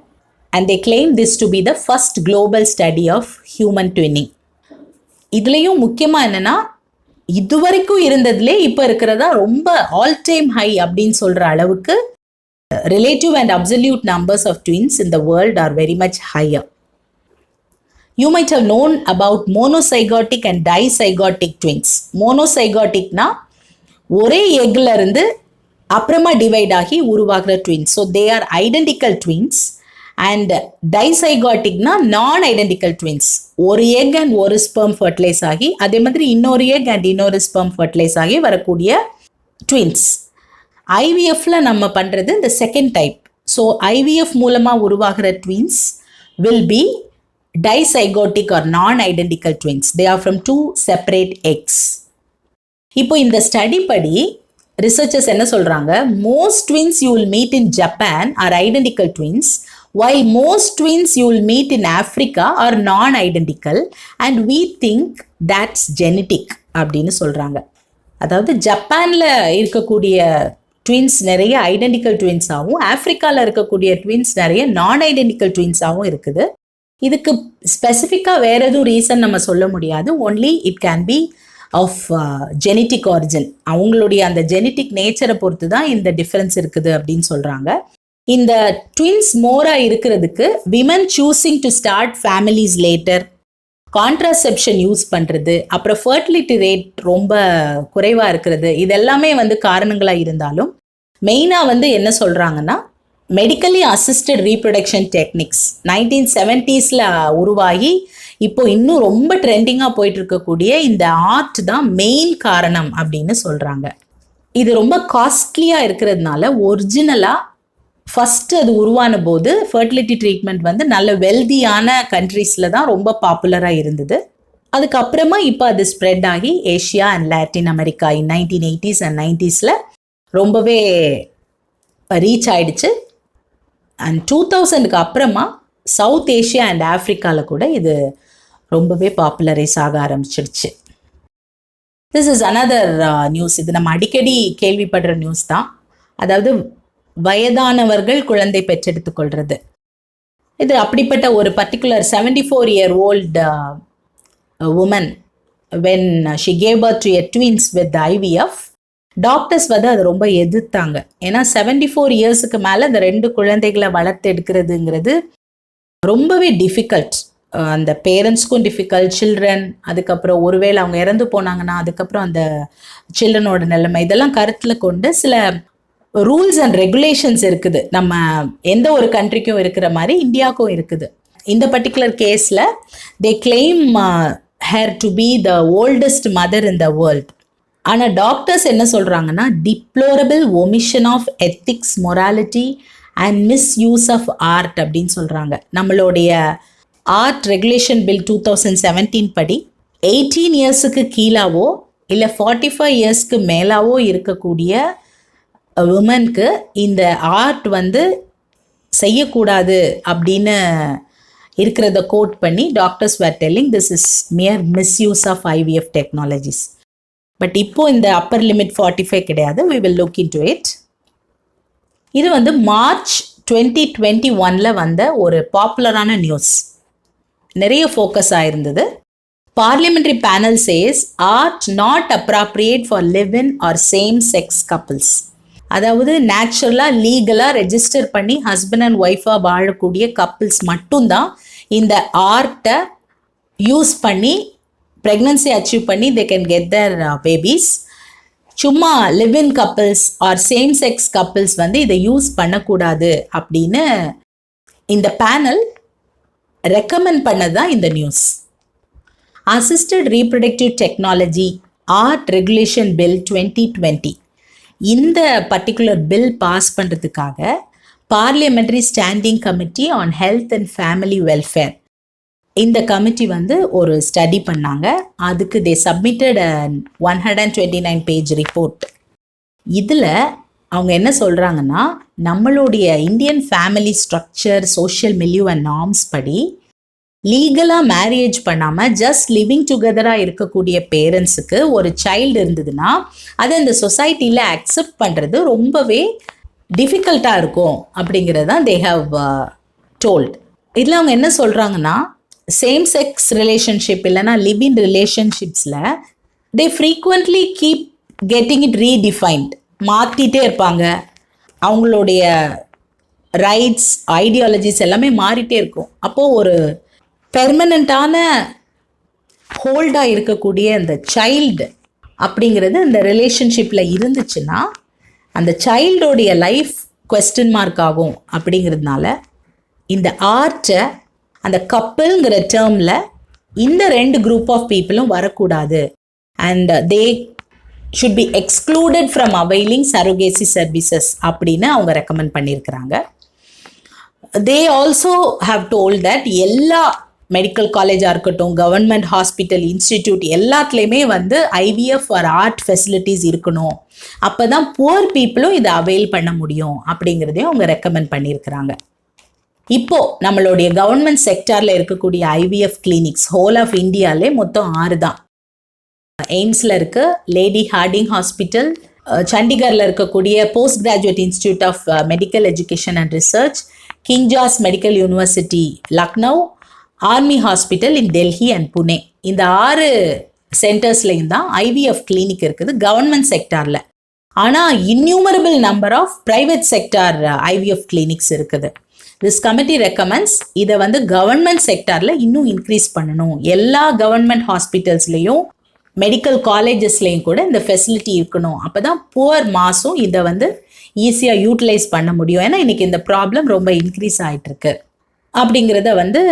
And they claim this to be the first global study of human twinning. இதுலேயும் முக்கியமாக என்னென்னா, இதுவரைக்கும் இருந்ததுலே இப்போ இருக்கிறதா ரொம்ப ஆல் டைம் ஹை அப்படின்னு சொல்கிற அளவுக்கு relative and absolute numbers of twins in the world are very much higher. You might have known about monozygotic and dizygotic twins. Monozygoticனா ஒரே எக்ல இருந்து அப்புறமா டிவைட் ஆகி உருவாகிற twins. So they are identical twins. And டைசைகாட்டிக்னா non identical twins. ஒரு egg and ஒரு sperm fertilise ஆகி அதே மாதிரி இன்னொரு எக் அண்ட் இன்னொரு ஸ்பெர்ம் ஃபர்டிலைஸ் ஆகி வரக்கூடிய ட்வின்ஸ். ஐவிஎஃப்ல நம்ம பண்ணுறது இந்த செகண்ட் டைப். ஸோ ஐவிஎஃப் மூலமாக உருவாகிற ட்வின்ஸ் வில் பி டைசைகோட்டிக் ஆர் நான் identical twins. They are from 2 separate X. இப்போ இந்த ஸ்டடி படி ரிசர்ச்சர்ஸ் என்ன சொல்கிறாங்க, most twins you will meet in Japan R identical twins, while most twins you will meet in Africa are non-identical and we think that's genetic அப்படின்னு சொல்கிறாங்க. அதாவது ஜப்பானில் இருக்கக்கூடிய ட்வின்ஸ் நிறைய ஐடென்டிக்கல் ட்வின்ஸாகவும் ஆஃப்ரிக்காவில் இருக்கக்கூடிய ட்வின்ஸ் நிறைய நான் ஐடென்டிக்கல் ட்வின்ஸாகவும் இருக்குது. இதுக்கு ஸ்பெசிஃபிக்காக வேறு எதுவும் ரீசன் நம்ம சொல்ல முடியாது. Only it can be of genetic origin. அவங்களுடைய அந்த ஜெனட்டிக் நேச்சரை பொறுத்து தான் இந்த டிஃப்ரென்ஸ் இருக்குது அப்படின்னு சொல்கிறாங்க. இந்த ட்வின்ஸ் மோராக இருக்கிறதுக்கு women choosing to start families later, contraception use பண்ணுறது, அப்புறம் ஃபர்டிலிட்டி ரேட் ரொம்ப குறைவாக இருக்கிறது, இதெல்லாமே காரணங்களாக இருந்தாலும் மெயினாக என்ன சொல்கிறாங்கன்னா, medically assisted reproduction techniques 1970s உருவாகி இப்போ இன்னும் ரொம்ப ட்ரெண்டிங்காக போயிட்டு இருக்கக்கூடிய இந்த ஆர்ட் தான் மெயின் காரணம் அப்படின்னு சொல்கிறாங்க. இது ரொம்ப காஸ்ட்லியாக இருக்கிறதுனால ஒரிஜினலாக ஃபஸ்ட்டு அது உருவான போது ஃபர்டிலிட்டி ட்ரீட்மெண்ட் நல்ல வெல்தியான கண்ட்ரீஸில் தான் ரொம்ப பாப்புலராக இருந்தது. அதுக்கப்புறமா இப்போ அது ஸ்ப்ரெட் ஆகி Asia and Latin America in 1980s and 90s ரொம்பவே ரீச் ஆயிடுச்சு. அண்ட் 2000க்கு அப்புறமா சவுத் ஏஷியா அண்ட் ஆஃப்ரிக்காவில் கூட இது ரொம்பவே பாப்புலரைஸ் ஆக ஆரம்பிச்சிடுச்சு. This is another news. இது நம்ம அடிக்கடி கேள்விப்படுற நியூஸ் தான். அதாவது வயதானவர்கள் குழந்தை பெற்றெடுத்துக்கொள்கிறது. இது அப்படிப்பட்ட ஒரு particular 74-year-old woman when she gave birth to a twins with IVF, doctors அதை ரொம்ப எதிர்த்தாங்க. ஏன்னா 74 இயர்ஸுக்கு மேலே இந்த 2 குழந்தைகளை வளர்த்து எடுக்கிறதுங்கிறது ரொம்பவே டிஃபிகல்ட். அந்த பேரண்ட்ஸ்க்கும் டிஃபிகல்ட், சில்ட்ரன், அதுக்கப்புறம் ஒருவேளை அவங்க இறந்து போனாங்கன்னா அதுக்கப்புறம் அந்த சில்ட்ரனோட நிலைமை, இதெல்லாம் கருத்தில் கொண்டு சில ரூல்ஸ் அண்ட் ரெகுலேஷன்ஸ் இருக்குது. நம்ம எந்த ஒரு கண்ட்ரிக்கும் இருக்கிற மாதிரி இந்தியாவுக்கும் இருக்குது. இந்த பர்டிகுலர் கேஸில் they claim her to be the oldest mother in the world. ஆனால் டாக்டர்ஸ் என்ன சொல்கிறாங்கன்னா, deplorable omission of ethics, morality and misuse of ART அப்படின்னு சொல்கிறாங்க. நம்மளுடைய ஆர்ட் ரெகுலேஷன் பில் 2017 படி 18 இயர்ஸுக்கு கீழாவோ இல்லை 45 இயர்ஸ்க்கு மேலாவோ இருக்கக்கூடிய உமனுக்கு இந்த ஆர்ட் செய்யக்கூடாது அப்படின்னு இருக்கிறத கோட் பண்ணி doctors were telling this is mere misuse of IVF technologies. But இப்போ இந்த அப்பர் லிமிட் 45 கிடையாது. we will look into it. இது மார்ச் 2021 வந்த ஒரு பாப்புலரான நியூஸ். நிறைய ஃபோக்கஸ் ஆயிருந்தது. Parliamentary panel says ART not appropriate for live in or same sex couples. அதாவது நேச்சுரலாக லீகலாக ரெஜிஸ்டர் பண்ணி ஹஸ்பண்ட் அண்ட் ஒய்ஃபாக வாழக்கூடிய கப்பிள்ஸ் மட்டும்தான் இந்த ஆர்ட்டை யூஸ் பண்ணி ப்ரெக்னன்சி அச்சீவ் பண்ணி they can get their babies. சும்மா live in couples or same sex couples வந்து இதை யூஸ் பண்ணக்கூடாது அப்படின்னு இந்த பேனல் ரெக்கமெண்ட் பண்ணது தான் இந்த news. Assisted reproductive technology art regulation bill 2020 இந்த பர்டிகுலர் பில் பாஸ் பண்ணுறதுக்காக parliamentary standing committee on health and family welfare இந்த கமிட்டி வந்து ஒரு ஸ்டடி பண்ணாங்க. அதுக்கு தே சப்மிட்டட் 129 பேஜ் ரிப்போர்ட். இதில் அவங்க என்ன சொல்கிறாங்கன்னா, நம்மளுடைய Indian family structure, social milieu and norms படி லீகலாக மேரேஜ் பண்ணாமல் ஜஸ்ட் லிவிங் டுகெதராக இருக்கக்கூடிய பேரண்ட்ஸுக்கு ஒரு சைல்டு இருந்ததுன்னா அதை இந்த சொசைட்டியில் அக்செப்ட் பண்ணுறது ரொம்பவே டிஃபிகல்ட்டாக இருக்கும் அப்படிங்கிறது தான் தே ஹவ் டோல்ட். இதில் அவங்க என்ன சொல்கிறாங்கன்னா, சேம் செக்ஸ் ரிலேஷன்ஷிப் இல்லைனா லிவ் இன் ரிலேஷன்ஷிப்ஸில் they frequently keep getting it redefined, மாற்றிட்டே இருப்பாங்க. அவங்களுடைய ரைட்ஸ், ஐடியாலஜிஸ் எல்லாமே மாறிட்டே இருக்கும். அப்போது ஒரு பெர்மனண்ட்டான ஹோல்டாக இருக்கக்கூடிய அந்த சைல்டு அப்படிங்கிறது அந்த ரிலேஷன்ஷிப்பில் இருந்துச்சுன்னா அந்த சைல்டோடைய லைஃப் கொஸ்டின் மார்க் ஆகும். அப்படிங்கிறதுனால இந்த ஆர்ட்டை அந்த கப்பிள்ங்கிற டேர்மில் இந்த 2 குரூப் ஆஃப் பீப்புளும் வரக்கூடாது. And they should be excluded from availing surrogacy services அப்படின்னு அவங்க ரெக்கமெண்ட் பண்ணியிருக்கிறாங்க. They also have told that எல்லா மெடிக்கல் காலேஜாக இருக்கட்டும், கவர்மெண்ட் ஹாஸ்பிட்டல், இன்ஸ்டிடியூட் எல்லாத்துலேயுமே வந்து ஐவிஎஃப் ஆர் ஆர்ட் ஃபெசிலிட்டிஸ் இருக்கணும். அப்போ தான் புவர் பீப்புளும் இதை அவைல் பண்ண முடியும் அப்படிங்கிறதையும் அவங்க ரெக்கமெண்ட் பண்ணியிருக்கிறாங்க. இப்போது நம்மளுடைய கவர்மெண்ட் செக்டாரில் இருக்கக்கூடிய ஐவிஎஃப் கிளினிக்ஸ் ஹோல் ஆஃப் இந்தியாவிலே மொத்தம் 6 தான். எய்ம்ஸில் இருக்க லேடி ஹார்டிங் ஹாஸ்பிட்டல், சண்டிகரில் இருக்கக்கூடிய post graduate institute of medical education and research, King George medical university Lucknow, army hospital in Delhi and Pune. இந்த 6 சென்டர்ஸ்லையும் தான் ஐவிஎஃப் கிளினிக் இருக்குது கவர்மெண்ட் செக்டாரில். ஆனால் innumerable number of private sector IVF clinics இருக்குது. திஸ் கமிட்டி ரெக்கமெண்ட்ஸ் இதை வந்து கவர்மெண்ட் செக்டாரில் இன்னும் இன்க்ரீஸ் பண்ணணும். எல்லா கவர்மெண்ட் ஹாஸ்பிட்டல்ஸ்லேயும் மெடிக்கல் காலேஜஸ்லேயும் கூட இந்த ஃபெசிலிட்டி இருக்கணும். அப்போ தான் புவர் மாஸும் இதை வந்து ஈஸியாக யூட்டிலைஸ் பண்ண முடியும். ஏன்னா இன்றைக்கி இந்த ப்ராப்ளம் ரொம்ப இன்க்ரீஸ் ஆகிட்டுருக்கு அப்படிங்கிறத வந்து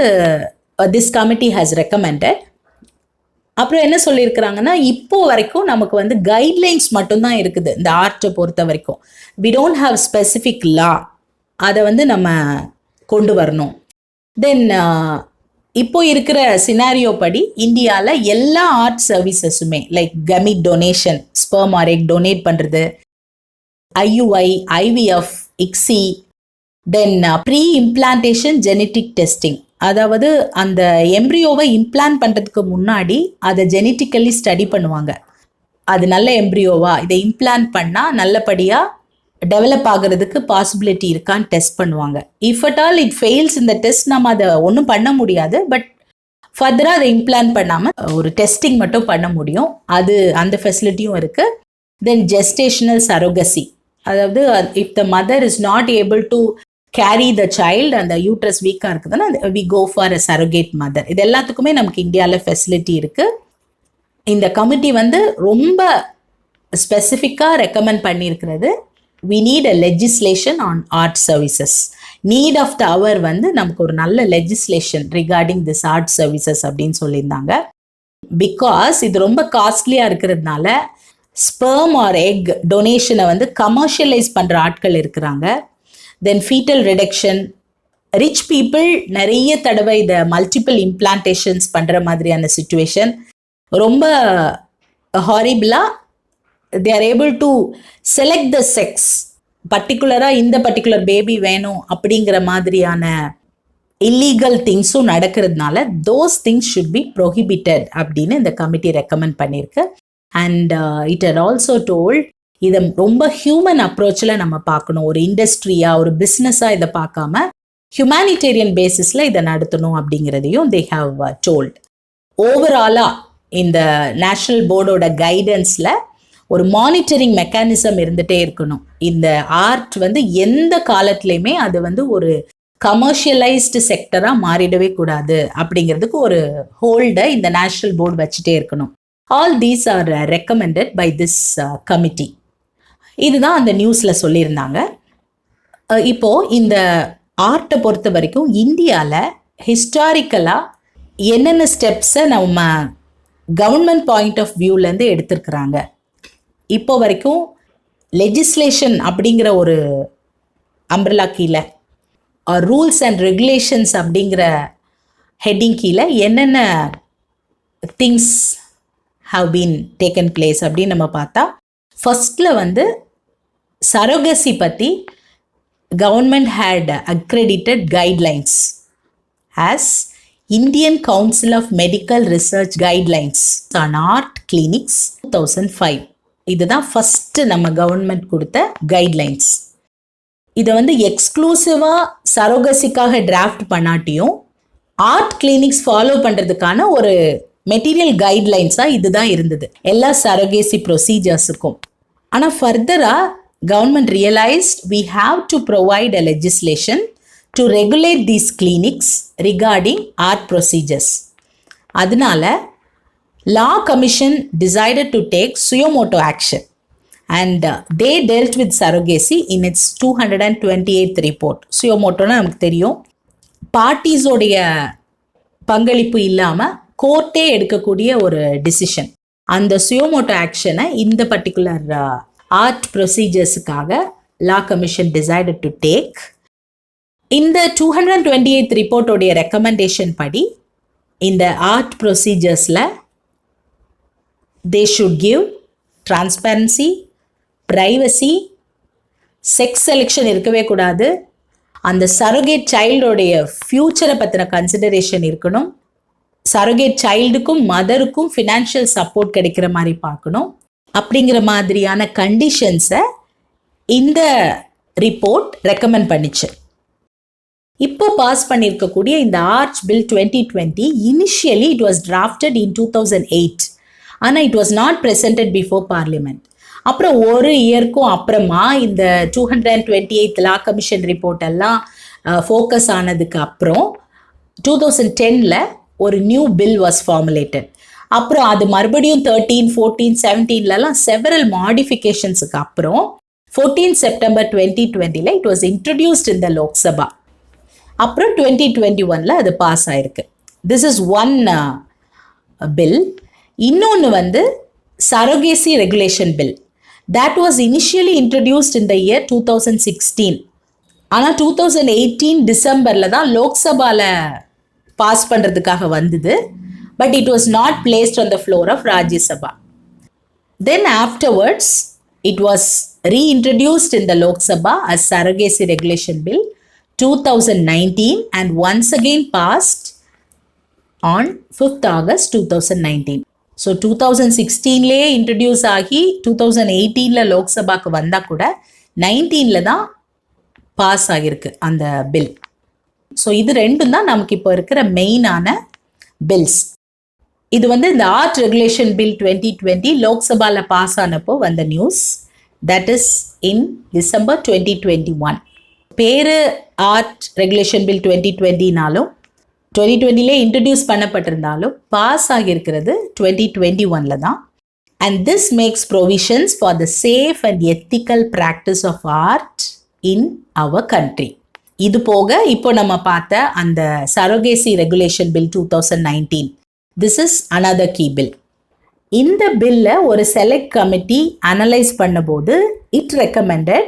திஸ் கமிட்டி ஹேஸ் ரெக்கமெண்டட். அப்புறம் என்ன சொல்லியிருக்கிறாங்கன்னா, இப்போ வரைக்கும் நமக்கு வந்து கைட்லைன்ஸ் மட்டும்தான் இருக்குது இந்த ஆர்ட்டை பொறுத்த வரைக்கும். வி டோன்ட் ஹாவ் ஸ்பெசிஃபிக் லா. அதை வந்து நம்ம கொண்டு வரணும். தென் இப்போ இருக்கிற சினாரியோ படி இந்தியாவில் எல்லா ஆர்ட் சர்வீசஸுமே like gamete donation, sperm or egg donate பண்ணுறது, IUI, IVF, ICSI, then pre implantation genetic testing, அதாவது அந்த எம்ப்ரியோவை இம்ப்ளான்ட் பண்ணுறதுக்கு முன்னாடி அதை ஜெனட்டிக்கலி ஸ்டடி பண்ணுவாங்க. அது நல்ல எம்ப்ரியோவா, இதை இம்ப்ளான்ட் பண்ணால் நல்லபடியாக டெவலப் ஆகிறதுக்கு பாசிபிலிட்டி இருக்கான்னு டெஸ்ட் பண்ணுவாங்க. If at all it fails இந்த டெஸ்ட் நம்ம அதை ஒன்றும் பண்ண முடியாது. பட் ஃபர்தராக அதை இம்ப்ளான்ட் பண்ணாமல் ஒரு டெஸ்டிங் மட்டும் பண்ண முடியும். அது அந்த ஃபெசிலிட்டியும் இருக்குது. தென் ஜெஸ்டேஷனல் சரோகசி, அதாவது if the mother is not able to carry the child, அந்த யூட்ரஸ் வீக்காக இருக்குதுன்னா we go for a surrogate mother. இது எல்லாத்துக்குமே நமக்கு இந்தியாவில் ஃபெசிலிட்டி இருக்குது. இந்த கமிட்டி வந்து ரொம்ப ஸ்பெசிஃபிக்காக ரெக்கமெண்ட் பண்ணியிருக்கிறது, we need a legislation on art services. Need of the hour வந்து நமக்கு ஒரு நல்ல legislation regarding this art services அப்படின்னு சொல்லியிருந்தாங்க. பிகாஸ் இது ரொம்ப காஸ்ட்லியாக இருக்கிறதுனால ஸ்பெர்ம் ஆர் எக் டொனேஷனை வந்து கமர்ஷியலைஸ் பண்ணுற ஆட்கள் இருக்கிறாங்க. தென் ஃபீட்டல் ரிடக்ஷன், ரிச் பீப்புள் நிறைய தடவை இதை மல்டிபிள் இம்ப்ளான்டேஷன்ஸ் பண்ணுற மாதிரியான சிச்சுவேஷன் ரொம்ப ஹாரிபிளாக they are able to select the sex, பர்டிகுலராக இந்த பர்டிகுலர் பேபி வேணும் அப்படிங்கிற மாதிரியான இல்லீகல் திங்ஸும் நடக்கிறதுனால those things should be prohibited அப்படின்னு இந்த கமிட்டி ரெக்கமெண்ட் பண்ணியிருக்கு. And it had also told இதை ரொம்ப ஹியூமன் அப்ரோச்சில் நம்ம பார்க்கணும். ஒரு இண்டஸ்ட்ரியாக, ஒரு பிஸ்னஸாக இதை பார்க்காம ஹியூமானிட்டேரியன் பேசிஸில் இதை நடத்தணும் அப்படிங்கிறதையும் they have told. ஓவராலாக இந்த நேஷ்னல் போர்டோட கைடன்ஸில் ஒரு மானிட்டரிங் மெக்கானிசம் இருந்துகிட்டே இருக்கணும். இந்த ஆர்ட் வந்து எந்த காலத்துலேயுமே அது வந்து ஒரு கமர்ஷியலைஸ்டு செக்டராக மாறிடவே கூடாது அப்படிங்கிறதுக்கு ஒரு ஹோல்டை இந்த நேஷனல் போர்டு வச்சுட்டே இருக்கணும். All these are recommended by this committee. இதுதான் அந்த நியூஸில் சொல்லியிருந்தாங்க. இப்போது இந்த ஆர்ட்டை பொறுத்த வரைக்கும் இந்தியாவில் ஹிஸ்டாரிக்கலாக என்னென்ன ஸ்டெப்ஸை நம்ம கவர்மெண்ட் பாயிண்ட் ஆஃப் வியூலேருந்து எடுத்திருக்கிறாங்க. இப்போ வரைக்கும் லெஜிஸ்லேஷன் அப்படிங்கிற ஒரு அம்ப்ரெல்லா கீழே, ரூல்ஸ் அண்ட் ரெகுலேஷன்ஸ் அப்படிங்கிற ஹெட்டிங் கீழே என்னென்ன things have been taken place அப்படின்னு நம்ம பார்த்தா, ஃபர்ஸ்டில் வந்து சரோகசி பற்றி government had accredited guidelines as Indian Council of Medical Research Guidelines on Art Clinics 2005. இதுதான் ஃபஸ்ட்டு நம்ம கவர்மெண்ட் கொடுத்த கைட்லைன்ஸ். இதை வந்து எக்ஸ்க்ளூசிவாக சரோகசிக்காக டிராஃப்ட் பண்ணாட்டியும் ஆர்ட் கிளினிக்ஸ் ஃபாலோ பண்ணுறதுக்கான ஒரு மெட்டீரியல் கைட்லைன்ஸாக இதுதான் இருந்தது எல்லா சரோகசி ப்ரொசீஜர்ஸுக்கும். ஆனால் ஃபர்தராக government realized we have to provide a legislation to regulate these clinics regarding art procedures. அதனால law commission decided to take suyomoto action and they dealt with surrogacy in its 228th report. சுயோமோட்டோன்னு நமக்கு தெரியும், பார்ட்டிஸோடைய பங்களிப்பு இல்லாமல் கோர்ட்டே எடுக்கக்கூடிய ஒரு decision. அந்த suo motu ஆக்ஷனை இந்த பர்டிகுலர் ஆர்ட் ப்ரொசீஜர்ஸுக்காக law commission decided to take. இந்த 228th ரிப்போர்ட்டோடைய ரெக்கமெண்டேஷன் படி இந்த ஆர்ட் ப்ரொசீஜர்ஸில் they should give transparency, privacy, sex selection இருக்கவே கூடாது, அந்த சரோகேட் சைல்டோடைய ஃப்யூச்சரை பற்றின கன்சிடரேஷன் இருக்கணும், சரோகேட் சைல்டுக்கும் மதருக்கும் ஃபினான்ஷியல் சப்போர்ட் கிடைக்கிற மாதிரி பார்க்கணும். அப்படிங்கிற மாதிரியான கண்டிஷன்ஸை இந்த ரிப்போர்ட் ரெக்கமெண்ட் பண்ணிச்சு. இப்போ பாஸ் பண்ணியிருக்கக்கூடிய இந்த ART bill 2020 initially it was drafted in 2008. ஆனால் it was not presented before parliament. அப்புறம் ஒரு இயர்க்கும் அப்புறமா இந்த 228th லா கமிஷன் ரிப்போர்ட் எல்லாம் ஃபோக்கஸ் ஆனதுக்கு அப்புறம் 2010 ஒரு நியூ பில் வாஸ் ஃபார்முலேட்டட். அப்புறம் அது மறுபடியும் 13, 14, 17லலாம் செவரல் மாடிஃபிகேஷன்ஸுக்கு அப்புறம் 14 September 2020 it was introduced in the Lok Sabha. அப்புறம் 2021 அது பாஸ் ஆயிருக்கு. This is one bill. இன்னொன்று வந்து surrogacy regulation bill. that was initially introduced in the year 2016. ஆனால் 2018 டிசம்பரில் தான் லோக்சபாவில் பாஸ் பண்ணுறதுக்காக வந்தது. But it was not placed on the floor of Rajya Sabha. Then afterwards, it was reintroduced in the Lok Sabha as Surrogacy Regulation Bill 2019 and once again passed on 5th August 2019. So 2016 introduce ஆகி 2018 லோக் சபாக்கு வந்தால் கூட 19 தான் pass ஆகிருக்கு அந்த bill. So இது ரெண்டும் தான் நமக்கு இப்போ இருக்கிற மெயினான பில்ஸ். இது வந்து இந்த ஆர்ட் ரெகுலேஷன் பில் 2020 லோக்சபாவில் பாஸ் ஆனப்போ வந்த news. That is in December 2021. பேரு ஆர்ட் ரெகுலேஷன் பில் 2020னாலும் 2020 இன்ட்ரடியூஸ் பண்ணப்பட்டிருந்தாலும் பாஸ் ஆகியிருக்கிறது 2021 தான். And this makes provisions for the safe and ethical practice of ART in our country. இது போக இப்போ நம்ம பார்த்த அந்த surrogacy regulation bill 2019. This is another key bill. இந்த பில்லை ஒரு செலக்ட் கமிட்டி அனலைஸ் பண்ணும்போது it recommended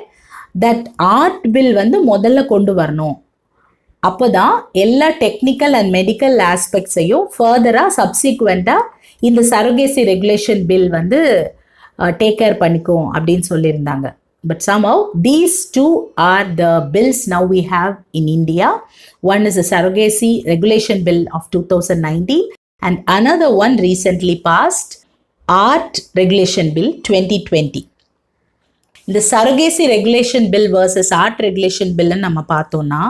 that ART bill வந்து முதல்ல கொண்டு வரணும். அப்போ தான் எல்லா டெக்னிக்கல் அண்ட் மெடிக்கல் ஆஸ்பெக்ட்ஸையும் ஃபர்தராக சப்சிக்வெண்ட்டாக இந்த சரோகேசி ரெகுலேஷன் பில் வந்து டேக் கேர் பண்ணிக்கும் அப்படின்னு சொல்லியிருந்தாங்க. But somehow these two are the bills now we have in India. One is the Surrogacy Regulation Bill of 2019 and another one recently passed, Art Regulation Bill 2020. The Surrogacy Regulation Bill versus Art Regulation Bill நம்ம பார்த்தோம்னா,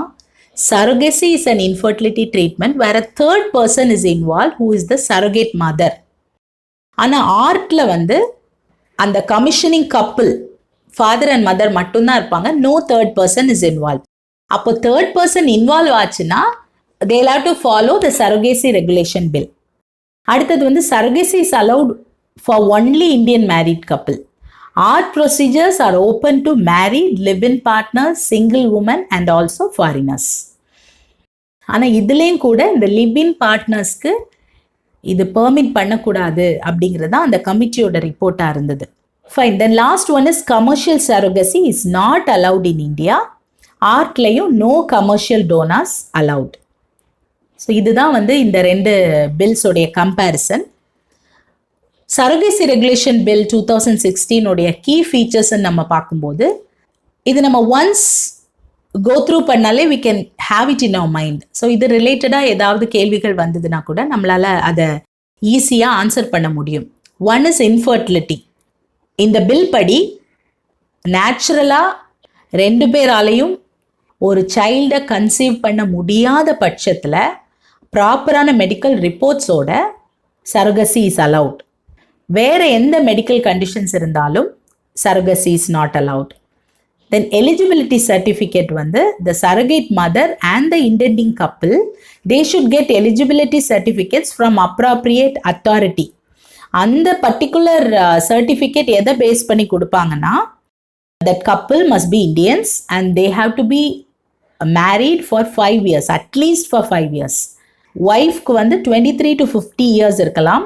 surrogacy is an infertility treatment where a third person is involved who is the surrogate mother. ஆனால் ஆர்ட்டில் வந்து அந்த commissioning couple father and mother மட்டும்தான் இருப்பாங்க. No third person is involve. அப்போ third person involve ஆச்சுன்னா they'll have to follow the surrogacy regulation bill. அடுத்தது வந்து surrogacy is allowed for only Indian married couple. All procedures are open to married, live-in partners, single women and also foreigners. ஆனால் இதுலேயும் கூட இந்த லிவ்-இன் பார்ட்னர்ஸ்க்கு இது permit பண்ணக்கூடாது அப்படிங்கிறது தான் அந்த கமிட்டியோட ரிப்போர்ட்டாக இருந்தது. Fine. Then last one is commercial surrogacy is not allowed in India. ஆர்ட்லேயும் no commercial donors allowed. So இதுதான் வந்து இந்த ரெண்டு பில்ஸோடைய comparison. Surrogacy regulation bill 2016 key ஃபீச்சர்ஸ்ன்னு நம்ம பார்க்கும்போது இது நம்ம ஒன்ஸ் கோ த்ரூ பண்ணாலே we can have it in our mind. ஸோ இது ரிலேட்டடாக ஏதாவது கேள்விகள் வந்ததுன்னா கூட நம்மளால் அதை ஈஸியாக ஆன்சர் பண்ண முடியும். One is infertility. இந்த பில் படி நேச்சுரலாக 2 பேராலையும் ஒரு சைல்டை கன்சீவ் பண்ண முடியாத பட்சத்தில் ப்ராப்பரான மெடிக்கல் ரிப்போர்ட்ஸோட சரோகசி இஸ் அலவுட். வேறு எந்த மெடிக்கல் கண்டிஷன்ஸ் இருந்தாலும் surrogacy is not allowed. Then eligibility certificate வந்து the surrogate mother and the intending couple, they should get eligibility certificates from appropriate authority. அந்த பர்டிகுலர் சர்டிஃபிகேட் எதை பேஸ் பண்ணி கொடுப்பாங்கன்னா that couple must be Indians and they have to be married for 5 years, at least for 5 years. Wifeக்கு வந்து 23 to 50 years இருக்கலாம்,